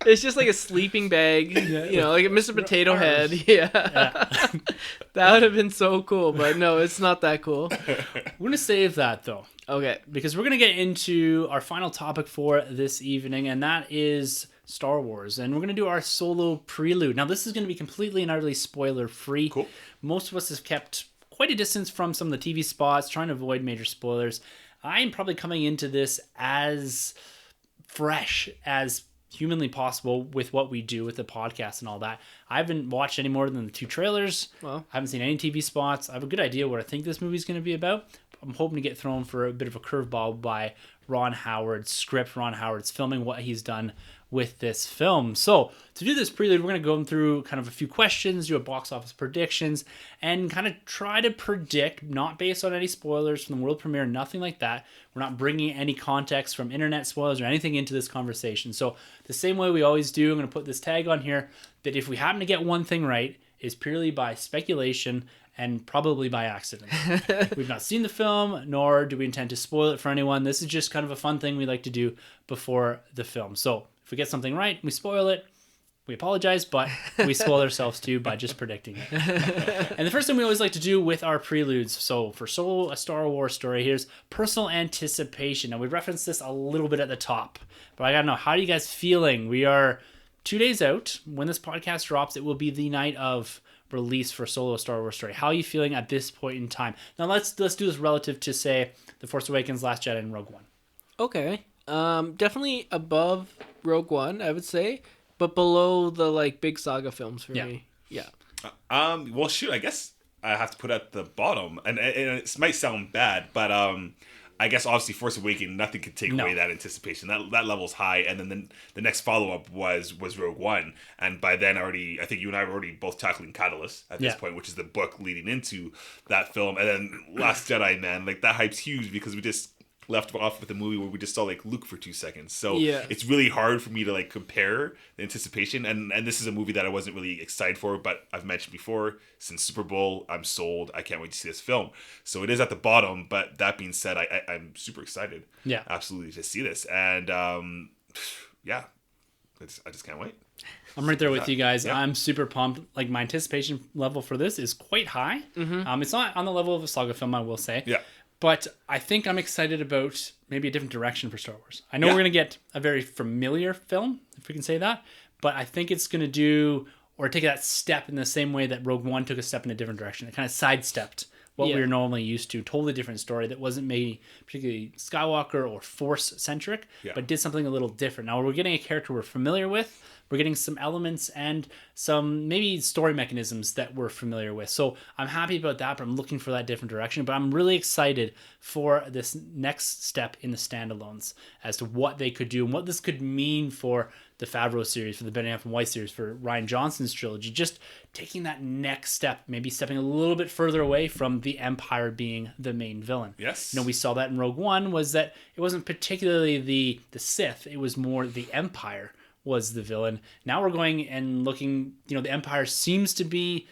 It's just like a sleeping bag, like a Mr. Potato Head. Yeah. That would have been so cool, but no, it's not that cool. We're going to save that, though. Okay. Because we're going to get into our final topic for this evening, and that is Star Wars. And we're going to do our solo prelude. Now, this is going to be completely and utterly spoiler-free. Cool. Most of us have kept quite a distance from some of the TV spots, trying to avoid major spoilers. I'm probably coming into this as fresh as humanly possible with what we do with the podcast and all that. I haven't watched any more than the 2 trailers. Well, I haven't seen any TV spots. I have a good idea what I think this movie's going to be about. I'm hoping to get thrown for a bit of a curveball by Ron Howard's script, Ron Howard's filming, what he's done with this film. So to do this prelude, we're going to go through kind of a few questions, do a box office predictions, and kind of try to predict, not based on any spoilers from the world premiere, nothing like that. We're not bringing any context from internet spoilers or anything into this conversation. So the same way we always do, I'm going to put this tag on here that if we happen to get one thing right, is purely by speculation and probably by accident. We've not seen the film, nor do we intend to spoil it for anyone. This is just kind of a fun thing we like to do before the film. So if we get something right, we spoil it. We apologize, but we spoil ourselves too by just predicting it. And the first thing we always like to do with our preludes, so for Solo, a Star Wars story, here's personal anticipation. Now, we referenced this a little bit at the top, but I gotta know, how are you guys feeling? We are 2 days out. When this podcast drops, it will be the night of release for Solo, a Star Wars story. How are you feeling at this point in time? Now, let's do this relative to, say, The Force Awakens, Last Jedi, and Rogue One. Okay. Definitely above Rogue One, I would say, but below the big saga films for me. Yeah. Well, shoot, I guess I have to put at the bottom, and it might sound bad, but I guess obviously Force Awakens, nothing could take away that anticipation. That level's high, and then the next follow up was Rogue One, and by then I think you and I were already both tackling Catalyst at this point, which is the book leading into that film, and then Last Jedi, man, that hype's huge because we just left off with a movie where we just saw Luke for 2 seconds. So it's really hard for me to compare the anticipation. And this is a movie that I wasn't really excited for, but I've mentioned before, since Super Bowl, I'm sold. I can't wait to see this film. So it is at the bottom, but that being said, I'm super excited. Yeah. Absolutely to see this. And I just can't wait. I'm right there with you guys. Yeah. I'm super pumped. My anticipation level for this is quite high. Mm-hmm. It's not on the level of a saga film, I will say. Yeah. But I think I'm excited about maybe a different direction for Star Wars. I know we're going to get a very familiar film, if we can say that, but I think it's going to do, or take that step in the same way that Rogue One took a step in a different direction. It kind of sidestepped what we were normally used to. Totally different story that wasn't maybe particularly Skywalker or Force-centric, but did something a little different. Now, we're getting a character we're familiar with. We're getting some elements and some maybe story mechanisms that we're familiar with. So I'm happy about that, but I'm looking for that different direction. But I'm really excited for this next step in the standalones as to what they could do and what this could mean for the Favreau series, for the Benioff and Weiss series, for Rian Johnson's trilogy. Just taking that next step, maybe stepping a little bit further away from the Empire being the main villain. Yes. We saw that in Rogue One, was that it wasn't particularly the Sith, it was more the Empire was the villain. Now we're going and looking, the Empire seems to be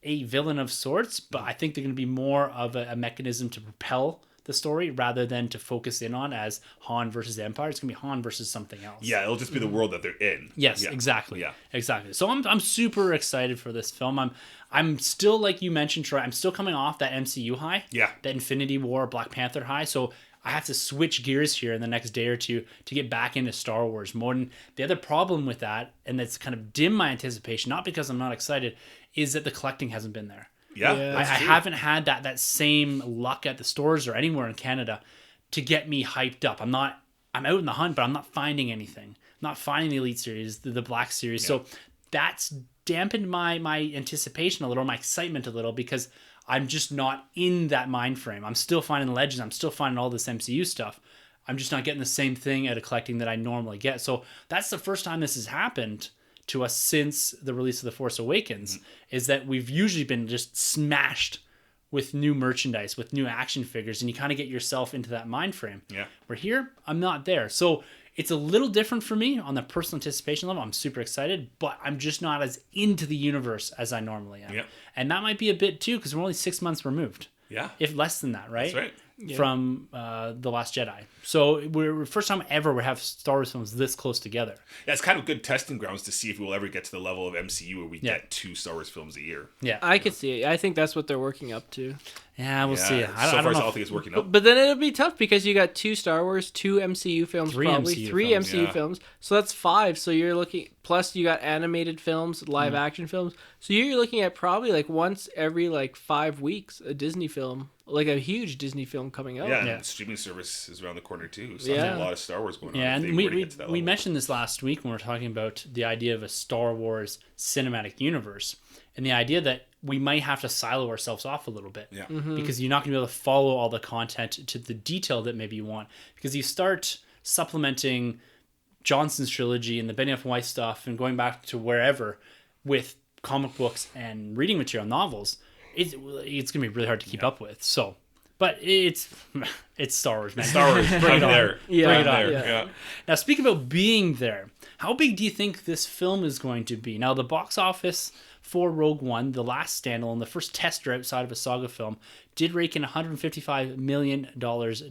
a villain of sorts, but I think they're going to be more of a mechanism to propel the story rather than to focus in on as Han versus the Empire. It's going to be Han versus something else. Yeah, it'll just be the world that they're in. Yes, exactly. Yeah, exactly. So I'm super excited for this film. I'm still, like you mentioned, Troy, I'm still coming off that MCU high. Yeah. That Infinity War, Black Panther high. So I have to switch gears here in the next day or two to get back into Star Wars mode. And the other problem with that, and that's kind of dimmed my anticipation, not because I'm not excited, is that the collecting hasn't been there. Yeah, I haven't had that same luck at the stores or anywhere in Canada to get me hyped up. I'm out in the hunt, but I'm not finding anything. I'm not finding the Elite Series, the Black Series. Yeah. So that's dampened my anticipation a little, my excitement a little, because I'm just not in that mind frame. I'm still finding Legends. I'm still finding all this MCU stuff. I'm just not getting the same thing out of collecting that I normally get. So that's the first time this has happened to us since the release of The Force Awakens is that we've usually been just smashed with new merchandise, with new action figures, and you kind of get yourself into that mind frame. Yeah. Where here, I'm not there. So it's a little different for me on the personal anticipation level. I'm super excited, but I'm just not as into the universe as I normally am. Yeah. And that might be a bit too, because we're only 6 months removed. Yeah. If less than that, right? That's right. From The Last Jedi. So we're first time ever we have Star Wars films this close together. Yeah, it's kind of good testing grounds to see if we'll ever get to the level of MCU where we get 2 Star Wars films a year. Yeah. I could see it. I think that's what they're working up to. Yeah, we'll see. So far, I don't think it's working out. But then it'll be tough because you got 2 Star Wars, 2 MCU films, Three probably MCU 3 films, MCU yeah. films. So that's 5. So you're looking. Plus, you got animated films, live action films. So you're looking at probably like once every like 5 weeks a Disney film, like a huge Disney film coming out. Yeah, and the streaming service is around the corner too. So Yeah. there's a lot of Star Wars going on. Yeah, if they and were to get to that we level. mentioned this last week when we were talking about the idea of a Star Wars cinematic universe and the idea that we might have to silo ourselves off a little bit. Yeah. Because you're not going to be able to follow all the content to the detail that maybe you want. Because you start supplementing Johnson's trilogy and the Benioff Weiss stuff and going back to wherever with comic books and reading material, novels, it's going to be really hard to keep up with. So, but it's Star Wars, man. Star Wars, Bring I'm it on. there. Yeah. Bring I'm it on. there. Yeah. Yeah. Now, speaking about being there, how big do you think this film is going to be? Now, the box office for Rogue One, the last standalone, the first tester outside of a saga film, did rake in $155 million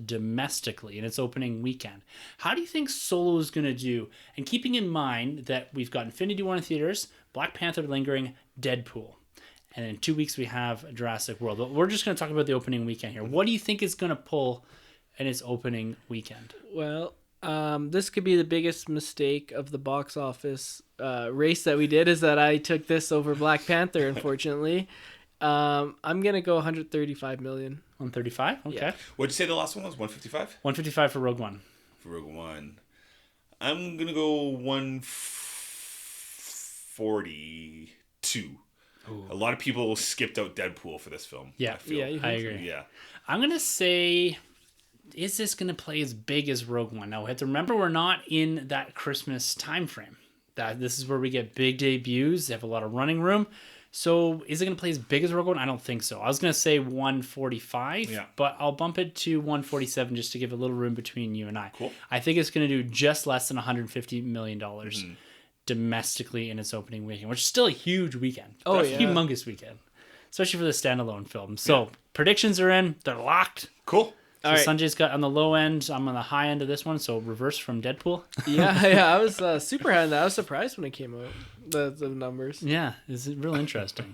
domestically in its opening weekend. How do you think Solo is going to do? And keeping in mind that we've got Infinity War in theaters, Black Panther lingering, Deadpool. And in 2 weeks, we have Jurassic World. But we're just going to talk about the opening weekend here. What do you think is going to pull in its opening weekend? Well, this could be the biggest mistake of the box office race that we did, is that I took this over Black Panther, unfortunately. I'm going to go 135 million. 135? Okay. Yeah. What'd you say the last one was? 155? 155 for Rogue One. For Rogue One. I'm going to go 142. Ooh. A lot of people skipped out Deadpool for this film. Yeah, I feel. Yeah, you I think so? agree. Yeah. I'm going to say, is this going to play as big as Rogue One? Now, we have to remember we're not in that Christmas time frame. This is where we get big debuts. They have a lot of running room. So is it going to play as big as Rogue One? I don't think so. I was going to say 145, but I'll bump it to 147 just to give a little room between you and I. Cool. I think it's going to do just less than $150 million domestically in its opening weekend, which is still a huge weekend. Oh, That's yeah. a humongous weekend, especially for the standalone film. So predictions are in. They're locked. Cool. So All right. Sanjay's got on the low end. I'm on the high end of this one. So reverse from Deadpool. Yeah, I was super high on that. I was surprised when it came out, the numbers. Yeah, it's real interesting.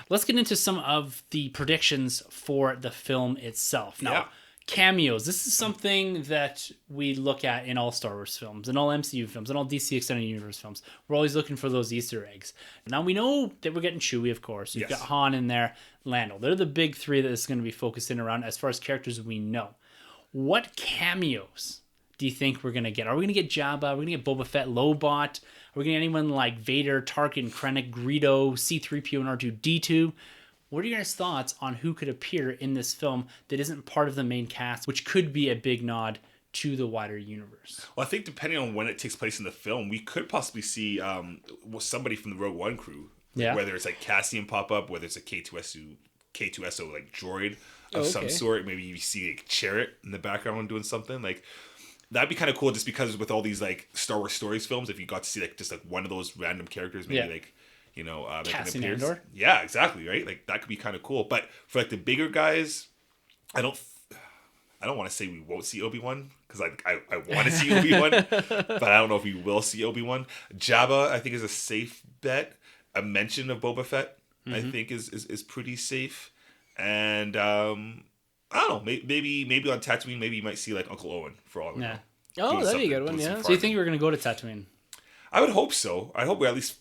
Let's get into some of the predictions for the film itself. Now, cameos. This is something that we look at in all Star Wars films, in all MCU films, in all DC Extended Universe films. We're always looking for those Easter eggs. Now, we know that we're getting Chewie, of course. You've got Han in there, Lando. They're the big three that is going to be focusing around as far as characters we know. What cameos do you think we're going to get? Are we going to get Jabba? Are we going to get Boba Fett, Lobot? Are we going to get anyone like Vader, Tarkin, Krennic, Greedo, C-3PO, and R2-D2? What are your guys' thoughts on who could appear in this film that isn't part of the main cast, which could be a big nod to the wider universe? Well, I think depending on when it takes place in the film, we could possibly see somebody from the Rogue One crew. Yeah. Whether it's like Cassian pop up, whether it's a K2SO like droid of some sort. Maybe you see like Chariot in the background doing something. Like that'd be kind of cool just because with all these like Star Wars Stories films, if you got to see like just like one of those random characters, maybe like, you know, make an Cassian appearance. Andor? Yeah, exactly, right? Like that could be kind of cool. But for like the bigger guys, I don't want to say we won't see Obi-Wan because I want to see Obi-Wan, but I don't know if we will see Obi-Wan. Jabba, I think, is a safe bet. A mention of Boba Fett, I think, is pretty safe. And I don't know, maybe on Tatooine, maybe you might see like Uncle Owen for all we know. Oh, that'd be a good one, yeah. So you think we're going to go to Tatooine? I would hope so. I hope we at least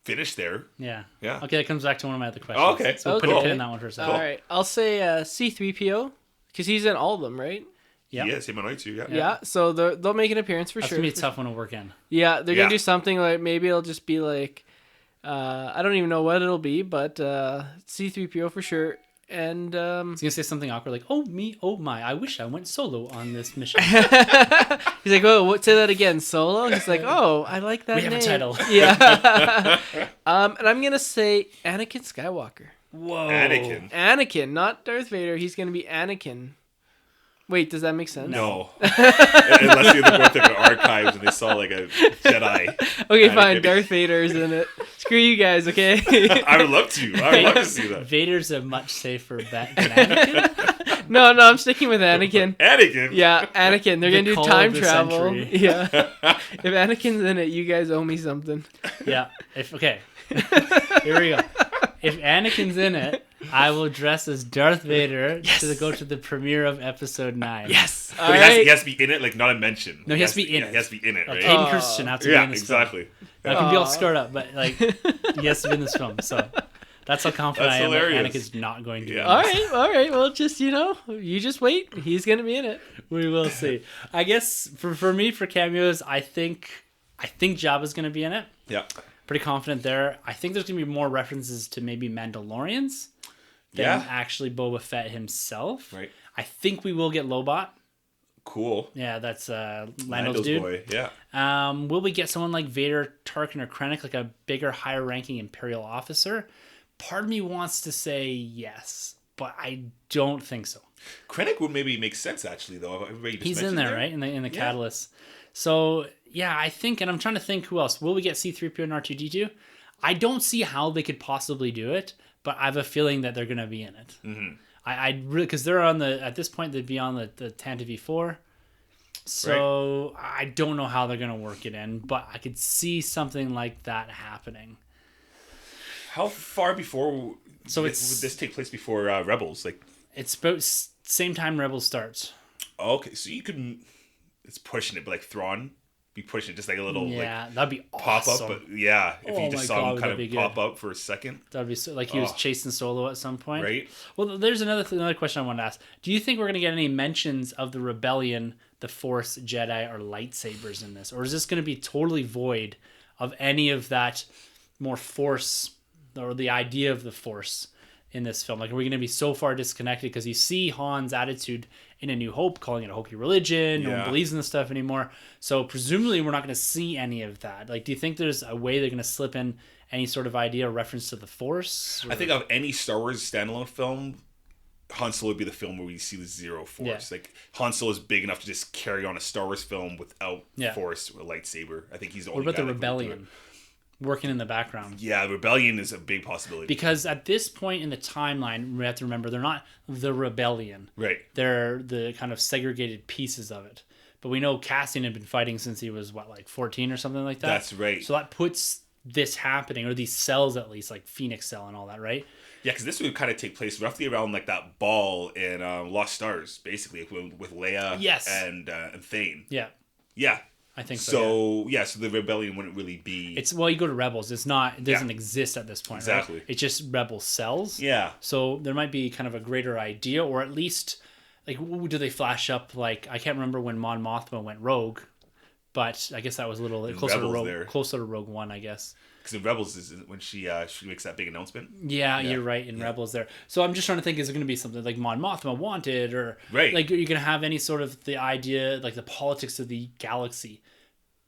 finish there. Yeah. Yeah. Okay, that comes back to one of my other questions. Oh, okay. So we'll put a pin in that one for a second. All right, I'll say C-3PO, because he's in all of them, right? Yep. Yeah, same annoy too. Yeah. Yeah, so they'll make an appearance for That's sure. going to be a tough one to work in. Yeah, they're Yeah. gonna do something like maybe it'll just be like I don't even know what it'll be, but C-3PO for sure. And He's gonna say something awkward like, "Oh me, oh my! I wish I went solo on this mission." he's like, "Oh, say that again, solo." He's like, "Oh, I like that We name." have a title. Yeah. And I'm gonna say Anakin Skywalker. Whoa. Anakin, not Darth Vader. He's gonna be Anakin. Wait, does that make sense? No. Unless you go through the archives and they saw like a Jedi. Okay, fine. Darth Vader's in it. Screw you guys, okay? I would love to. I would love to see that. Vader's a much safer bet than Anakin. No, I'm sticking with Anakin. Anakin? Yeah, Anakin. They're going to do call time of the travel. century. Yeah. If Anakin's in it, you guys owe me something. Yeah. Okay. Here we go. If Anakin's in it, I will dress as Darth Vader to go to the premiere of Episode 9. Yes. But he has to be in it, like not a mention. No, he has to be in it. He has to be in it, right? Hayden Christensen has to be in this exactly. film. I can be all scarred up, but like he has to be in this film. So that's how confident That's I am hilarious. that Anakin's not going to be in All this. right. Well, just, you just wait. He's going to be in it. We will see. I guess for me, for cameos, I think Jabba's going to be in it. Yeah. Pretty confident there. I think there's going to be more references to maybe Mandalorians than actually Boba Fett himself. Right. I think we will get Lobot. Cool. Yeah, that's Lando's dude. Boy. Yeah. Will we get someone like Vader, Tarkin, or Krennic, like a bigger, higher-ranking Imperial officer? Part of me wants to say yes, but I don't think so. Krennic would maybe make sense, actually, though. He's in there, right? In the Catalyst. So, yeah, I think, and I'm trying to think who else. Will we get C-3PO and R2-D2? I don't see how they could possibly do it, but I have a feeling that they're going to be in it. Mm-hmm. I really, because they're on at this point, they'd be on the Tantive V4. So I don't know how they're going to work it in, but I could see something like that happening. How far before would this take place before Rebels? Like, it's about same time Rebels starts. Okay, so you could, it's pushing it, but like Thrawn be pushing it just like a little that'd be pop awesome. up, but if you just saw him kind of pop good. up for a second, that'd be so, like he was chasing Solo at some point, right? Well, there's another question I want to ask. Do you think we're gonna get any mentions of the Rebellion, the Force, Jedi, or lightsabers in this, or is this gonna be totally void of any of that more Force or the idea of the Force in this film? Like, are we going to be so far disconnected? Because you see Han's attitude in A New Hope, calling it a hokey religion. No one believes in this stuff anymore. So presumably we're not going to see any of that. Like, do you think there's a way they're going to slip in any sort of idea or reference to the Force? Or? I think of any Star Wars standalone film, Han Solo would be the film where we see the zero Force. Yeah. Like, Han Solo is big enough to just carry on a Star Wars film without Force or lightsaber. I think he's the only What about guy the Rebellion? Working in the background. Yeah, the Rebellion is a big possibility. Because at this point in the timeline, we have to remember they're not the Rebellion. Right. They're the kind of segregated pieces of it. But we know Cassian had been fighting since he was, 14 or something like that? That's right. So that puts this happening, or these cells at least, like Phoenix Cell and all that, right? Yeah, because this would kind of take place roughly around like that ball in Lost Stars, basically, with Leia and Thane. Yeah. Yeah. I think so. So the Rebellion wouldn't really be. You go to Rebels. It doesn't exist at this point. Exactly. Right? It's just Rebel cells. Yeah. So there might be kind of a greater idea, or at least, like, do they flash up? Like, I can't remember when Mon Mothma went rogue, but I guess that was a little closer to Rogue One, I guess. Because in Rebels is when she makes that big announcement. Yeah, you're right. In Rebels there. So I'm just trying to think, is it going to be something like Mon Mothma wanted, or like you're going to have any sort of the idea, like the politics of the galaxy,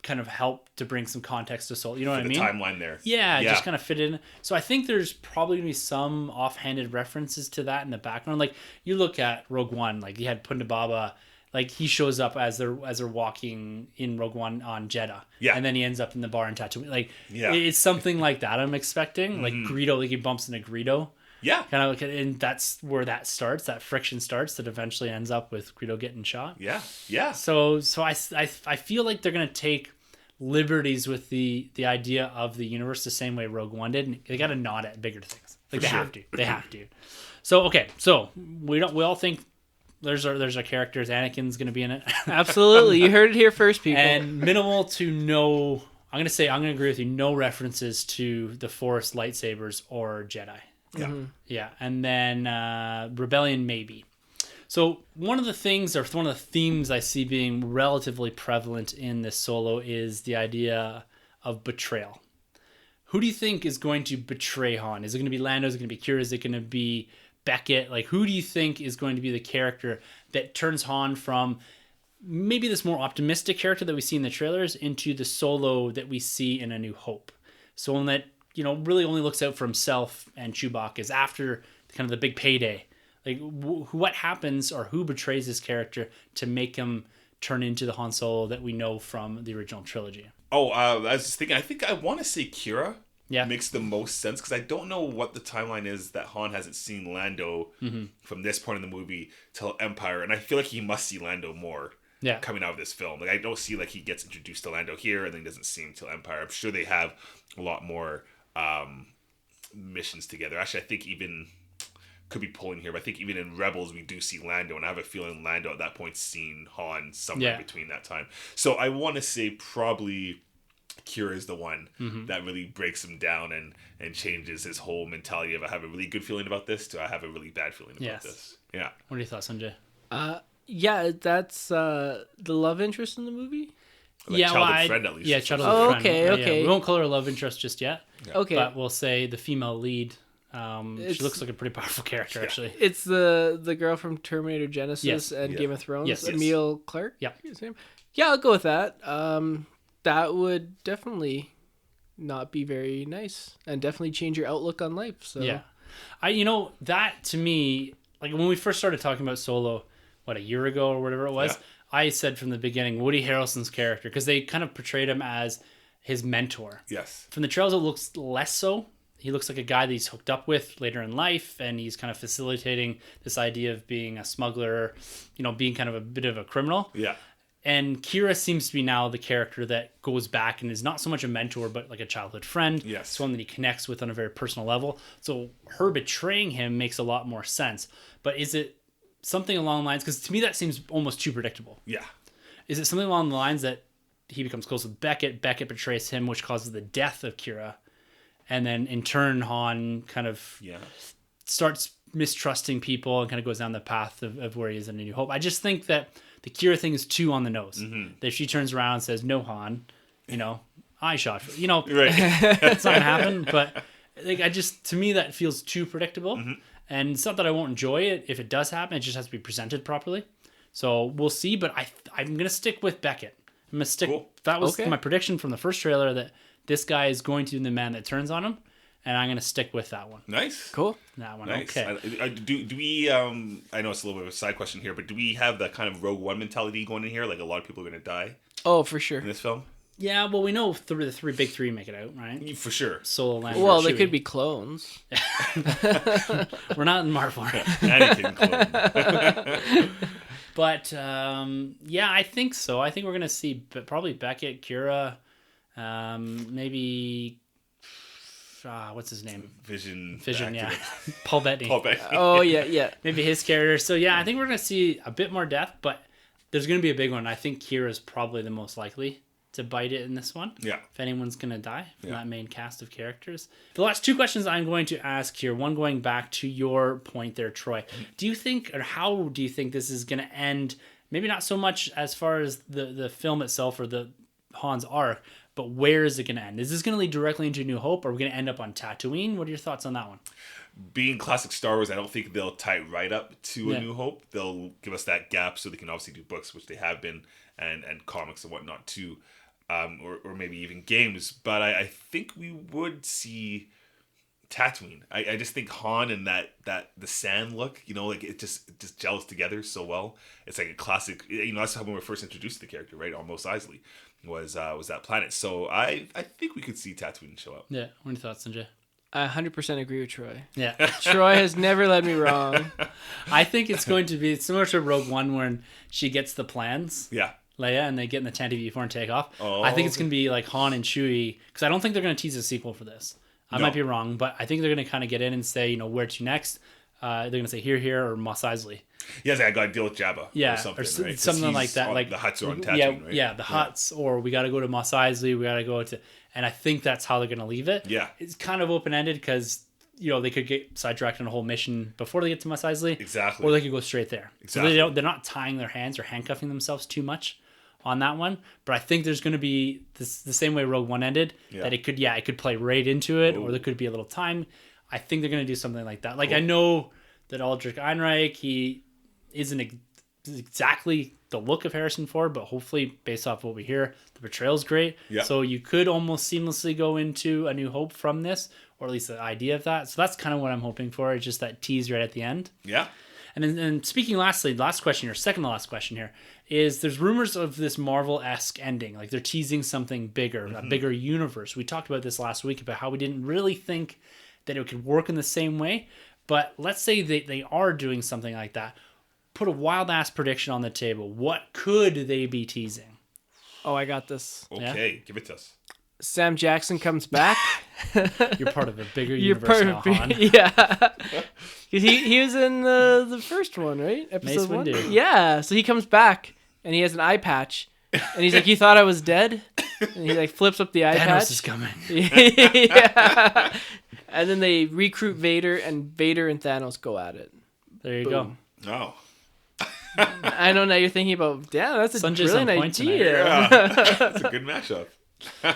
kind of help to bring some context to Solo. You know what I mean? The timeline there. Yeah, just kind of fit in. So I think there's probably going to be some offhanded references to that in the background. Like, you look at Rogue One, like you had Punta Baba. Like, he shows up as they're walking in Rogue One on Jeddah. Yeah. And then he ends up in the bar in Tatooine. Like, it's something like that I'm expecting. Like, Greedo, like he bumps into Greedo. Yeah. Kind of like, and that's where that starts, that friction starts, that eventually ends up with Greedo getting shot. Yeah. Yeah. So I feel like they're going to take liberties with the idea of the universe the same way Rogue One did. And they got to nod at bigger things. Like, They have to. So, okay. So, we all think there's our characters. Anakin's going to be in it. Absolutely. You heard it here first, people. And minimal to no, I'm going to agree with you, no references to the Force, lightsabers, or Jedi. Yeah. Mm-hmm. Yeah. And then Rebellion, maybe. So one of the themes I see being relatively prevalent in this Solo is the idea of betrayal. Who do you think is going to betray Han? Is it going to be Lando? Is it going to be Kira? Is it going to be Beckett? Like, who do you think is going to be the character that turns Han from maybe this more optimistic character that we see in the trailers into the Solo that we see in A New Hope? Someone that, really only looks out for himself and Chewbacca is after kind of the big payday. Like, what happens or who betrays this character to make him turn into the Han Solo that we know from the original trilogy? Oh, I was just thinking, I think I want to say Kira. Yeah. Makes the most sense because I don't know what the timeline is that Han hasn't seen Lando from this point in the movie till Empire, and I feel like he must see Lando more coming out of this film. Like, I don't see like he gets introduced to Lando here and then doesn't see him till Empire. I'm sure they have a lot more missions together. Actually, I think even could be pulling here, but I think even in Rebels we do see Lando, and I have a feeling Lando at that point seen Han somewhere between that time. So I want to say probably Kira is the one that really breaks him down and changes his whole mentality of I have a really good feeling about this to I have a really bad feeling about this. Yeah. What are your thoughts, Sunjay? Yeah, that's the love interest in the movie. Childhood friend at least. Yeah, childhood friend. Okay. We won't call her a love interest just yet. Yeah. Okay. But we'll say the female lead. She looks like a pretty powerful character, actually. It's the girl from Terminator Genesis and Game of Thrones, Yes. Emilia Clarke. Yeah. Yeah, I'll go with that. That would definitely not be very nice and definitely change your outlook on life. So yeah, that to me, like when we first started talking about Solo, a year ago or whatever it was, I said from the beginning Woody Harrelson's character, because they kind of portrayed him as his mentor. Yes. From the trailers, it looks less so. He looks like a guy that he's hooked up with later in life, and he's kind of facilitating this idea of being a smuggler, being kind of a bit of a criminal. Yeah. And Kira seems to be now the character that goes back and is not so much a mentor, but like a childhood friend. Yes. Someone that he connects with on a very personal level. So her betraying him makes a lot more sense. But is it something along the lines, because to me that seems almost too predictable. Yeah. Is it something along the lines that he becomes close with Beckett betrays him, which causes the death of Kira, and then in turn Han kind of starts mistrusting people and kind of goes down the path of where he is in A New Hope? I just think that the Kira thing is too on the nose. That she turns around and says, "No, Han, I shot for Right. it's not gonna happen." But like, to me that feels too predictable. And it's not that I won't enjoy it if it does happen. It just has to be presented properly. So we'll see. But I'm gonna stick with Beckett. I'm gonna stick. Cool. That was my prediction from the first trailer, that this guy is going to be the man that turns on him, and I'm gonna stick with that one. Nice. Cool. That one. Nice. Okay. Do we? I know it's a little bit of a side question here, but do we have that kind of Rogue One mentality going in here? Like a lot of people are going to die Oh, for sure. in this film. Yeah. Well, we know the big three make it out, right? For sure. Solo, Lando, Well, they Chewie. could be clones. We're not in Marvel. Anakin clone. But I think so. I think we're gonna see probably Beckett, Kira, maybe what's his name? Vision. Yeah. Paul Bettany. Paul Bettany. Oh, yeah. Maybe his character. So yeah, I think we're gonna see a bit more death, but there's gonna be a big one. I think Kira's probably the most likely to bite it in this one. Yeah. If anyone's gonna die from that main cast of characters. The last two questions I'm going to ask here, one going back to your point there, Troy. Do you think, or how do you think this is gonna end? Maybe not so much as far as the film itself or the Han's arc, but where is it gonna end? Is this gonna lead directly into New Hope, or are we gonna end up on Tatooine? What are your thoughts on that one? Being classic Star Wars, I don't think they'll tie right up to A New Hope. They'll give us that gap so they can obviously do books, which they have been, and comics and whatnot too. Or maybe even games, but I think we would see Tatooine. I just think Han and that the sand look, like it just gels together so well. It's like a classic. That's how when we were first introduced to the character, right? On Mos Eisley was that planet. So I think we could see Tatooine show up. Yeah. What are your thoughts, Sunjay? I 100% agree with Troy. Yeah. Troy has never led me wrong. I think it's going to be similar to Rogue One when she gets the plans. Yeah. Leia, and they get in the Tantive before and take off. Oh. I think it's going to be like Han and Chewie, because I don't think they're going to tease a sequel for this. I might be wrong, but I think they're going to kind of get in and say, where to next. They're going to say here, or Mos Eisley. Yes, I got to deal with Jabba. Yeah, or something, right? something like that. Like the huts are on Tatooine, right? Yeah, the huts, or we got to go to Mos Eisley. We got to go to, and I think that's how they're going to leave it. Yeah, it's kind of open ended because they could get sidetracked on a whole mission before they get to Mos Eisley. Exactly. Or they could go straight there. Exactly. So they're not tying their hands or handcuffing themselves too much on that one. But I think there's going to be the same way Rogue One ended, that it could play right into it, or there could be a little time. I think they're going to do something like that. Like, cool. I know that Aldrich Einreich, he isn't exactly the look of Harrison Ford, but hopefully based off what we hear, the portrayal's great. Yeah. So you could almost seamlessly go into A New Hope from this, or at least the idea of that. So that's kind of what I'm hoping for. It's just that tease right at the end. Yeah. And then speaking lastly, last question here, second to last question here, is there's rumors of this Marvel-esque ending. Like they're teasing something bigger, a bigger universe. We talked about this last week about how we didn't really think that it could work in the same way. But let's say they are doing something like that. Put a wild-ass prediction on the table. What could they be teasing? Oh, I got this. Okay, give it to us. Sam Jackson comes back. You're part of a bigger universe now, Han. Yeah. Because he was in the first one, right? Episode 1? Windu. Yeah. So he comes back, and he has an eye patch. And he's like, you thought I was dead? And he like flips up the eye Thanos patch. is coming. Yeah. And then they recruit Vader, and Vader and Thanos go at it. There you Boom. go. Oh. I know now you're thinking about, damn, that's a Sanjay's brilliant on point idea. Yeah. That's a good matchup.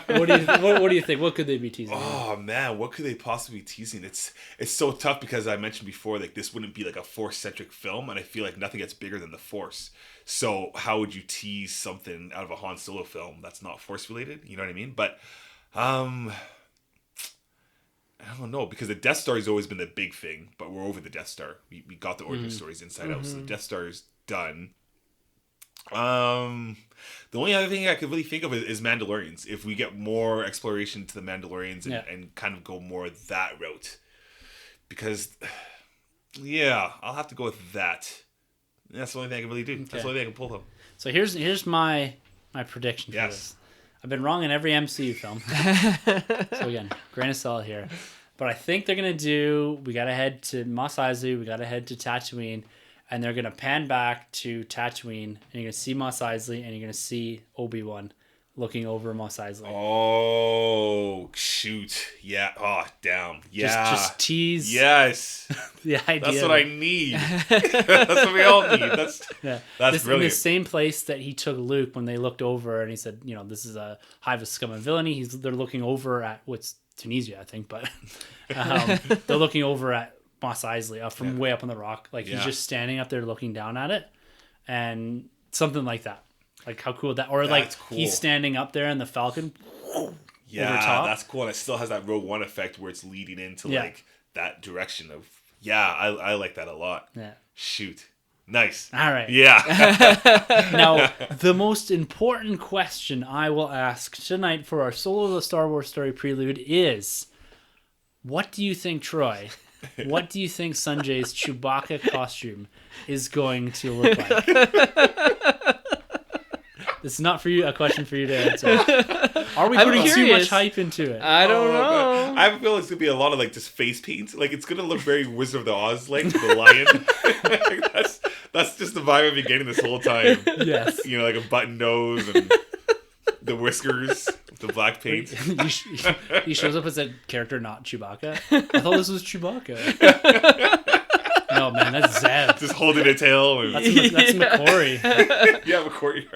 What do you think? What could they be teasing? Oh man, what could they possibly be teasing? It's so tough because I mentioned before, like this wouldn't be like a Force-centric film, and I feel like nothing gets bigger than the Force. So how would you tease something out of a Han Solo film that's not Force related? You know what I mean? But I don't know, because the Death Star has always been the big thing, but we're over the Death Star. We got the origin stories inside out, so the Death Star is done. The only other thing I could really think of is Mandalorians. If we get more exploration to the Mandalorians and kind of go more that route, because I'll have to go with that. That's the only thing I can really do. Okay. That's the only thing I can pull them. So here's my prediction for this. I've been wrong in every MCU film. So again, grain of salt here. But I think they're going to do, we got to head to Mos Eisley, we got to head to Tatooine, and they're going to pan back to Tatooine, and you're going to see Mos Eisley, and you're going to see Obi-Wan looking over Mos Eisley. Oh, shoot. Yeah. Oh, damn. Yeah. Just tease. Yes. The idea. That's what I need. That's what we all need. That's brilliant. In the same place that he took Luke when they looked over, and he said, this is a hive of scum and villainy. They're looking over at what's Tunisia, I think, but they're looking over at Mos Eisley from way up on the rock. Like he's just standing up there looking down at it, and something like that. Like how cool that, or that's like cool. He's standing up there in the Falcon. Yeah, that's cool, and it still has that Rogue One effect where it's leading into like that direction of. Yeah, I like that a lot. Yeah. Shoot. Nice. All right. Yeah. Now, the most important question I will ask tonight for our Solo the Star Wars Story Prelude is, what do you think, Troy? What do you think Sunjay's Chewbacca costume is going to look like? This is not for you. A question for you to answer. Are we putting too much hype into it? I don't know. I have a feeling it's gonna be a lot of like just face paint. Like it's gonna look very Wizard of the Oz like the lion. that's just the vibe I've been getting this whole time. Yes. Like a button nose and the whiskers, the black paint. He shows up as a character, not Chewbacca. I thought this was Chewbacca. No, man, that's Zeb. Just holding a tail. And... That's McCory. Yeah, McCory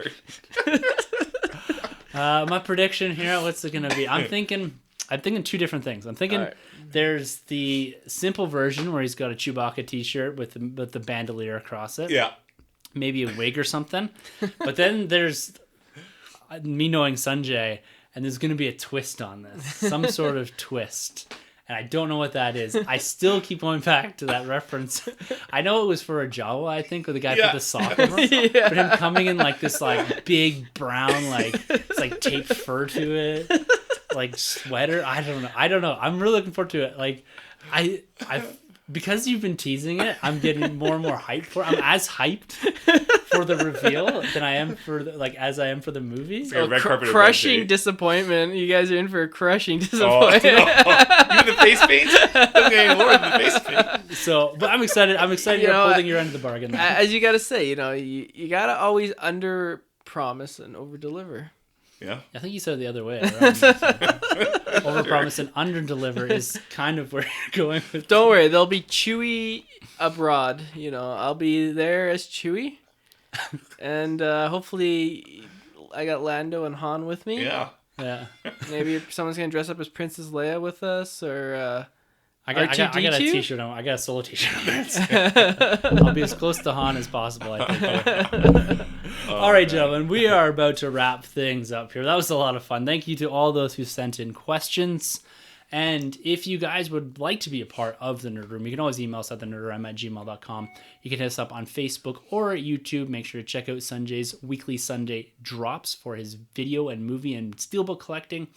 Hart. My prediction here, what's it going to be? I'm thinking two different things. I'm thinking there's the simple version where he's got a Chewbacca t-shirt with the bandolier across it. Yeah. Maybe a wig or something. But then there's me knowing Sunjay, and there's going to be a twist on this. Some sort of twist. And I don't know what that is. I still keep going back to that reference. I know it was for a Jawa, I think, where the guy put the sock on. Yeah. But him coming in like this like big brown, like it's like taped fur to it, like sweater. I don't know. I'm really looking forward to it. Like I because you've been teasing it, I'm getting more and more hyped for it. I'm as hyped for the reveal than I am for as I am for the movie. Like red carpet crushing disappointment. You guys are in for a crushing disappointment. Even the face paint? Okay, more than the face paint. So, but I'm excited. You're holding your end of the bargain. As you gotta say, you gotta always under promise and over deliver. Yeah. I think you said it the other way around. Overpromise and underdeliver is kind of where you're going with. Don't worry, there'll be Chewie abroad. I'll be there as Chewie, and hopefully, I got Lando and Han with me. Yeah. Yeah. Maybe someone's gonna dress up as Princess Leia with us, or I got a R2D2? t-shirt on. I got a Solo t-shirt on. I'll be as close to Han as possible, I think. All right, gentlemen, we are about to wrap things up here. That was a lot of fun. Thank you to all those who sent in questions. And if you guys would like to be a part of the Nerd Room, you can always email us at thenerdroom@gmail.com. You can hit us up on Facebook or YouTube. Make sure to check out Sunjay's weekly Sunday drops for his video and movie and steelbook collecting.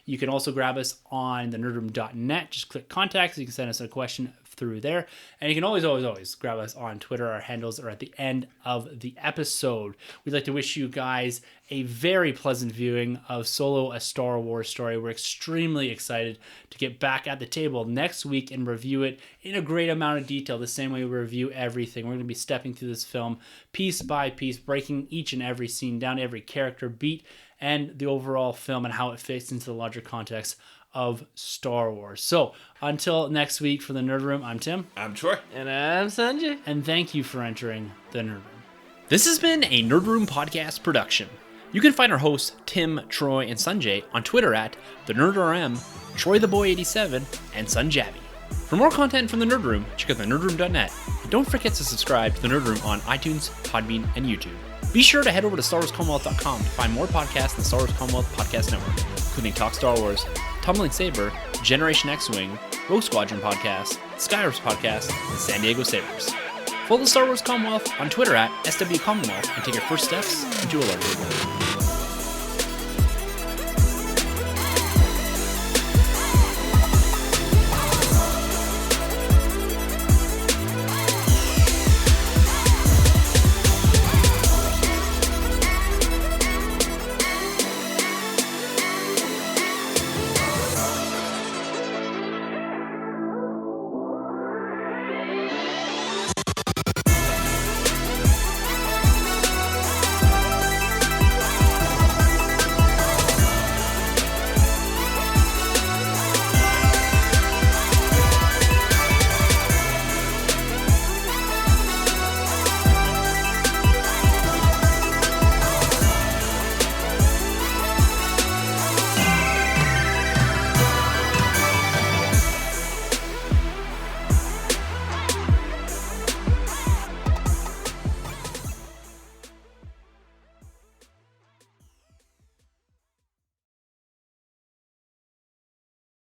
You can also grab us on thenerdroom.net. Just click contacts. You can send us a question through there. And you can always grab us on Twitter. Our handles are at the end of the episode. We'd like to wish you guys a very pleasant viewing of Solo, a Star Wars story. We're extremely excited to get back at the table next week and review it in a great amount of detail, the same way we review everything. We're going to be stepping through this film piece by piece, breaking each and every scene down, every character beat, and the overall film and how it fits into the larger context of Star Wars. So, until next week for the Nerd Room, I'm Tim. I'm Troy. And I'm Sunjay. And thank you for entering the Nerd Room. This has been a Nerd Room podcast production. You can find our hosts, Tim, Troy, and Sunjay on Twitter at TheNerdRM, TroyTheBoy87, and Sunjabby. For more content from the Nerd Room, check out thenerdroom.net. And don't forget to subscribe to the Nerd Room on iTunes, Podbean, and YouTube. Be sure to head over to StarWarsCommonwealth.com to find more podcasts in the Star Wars Commonwealth Podcast Network, including Talk Star Wars, Tumbling Saber, Generation X-Wing, Rogue Squadron Podcast, Skyrims Podcast, and San Diego Sabers. Follow the Star Wars Commonwealth on Twitter at SW Commonwealth and take your first steps into a larger world.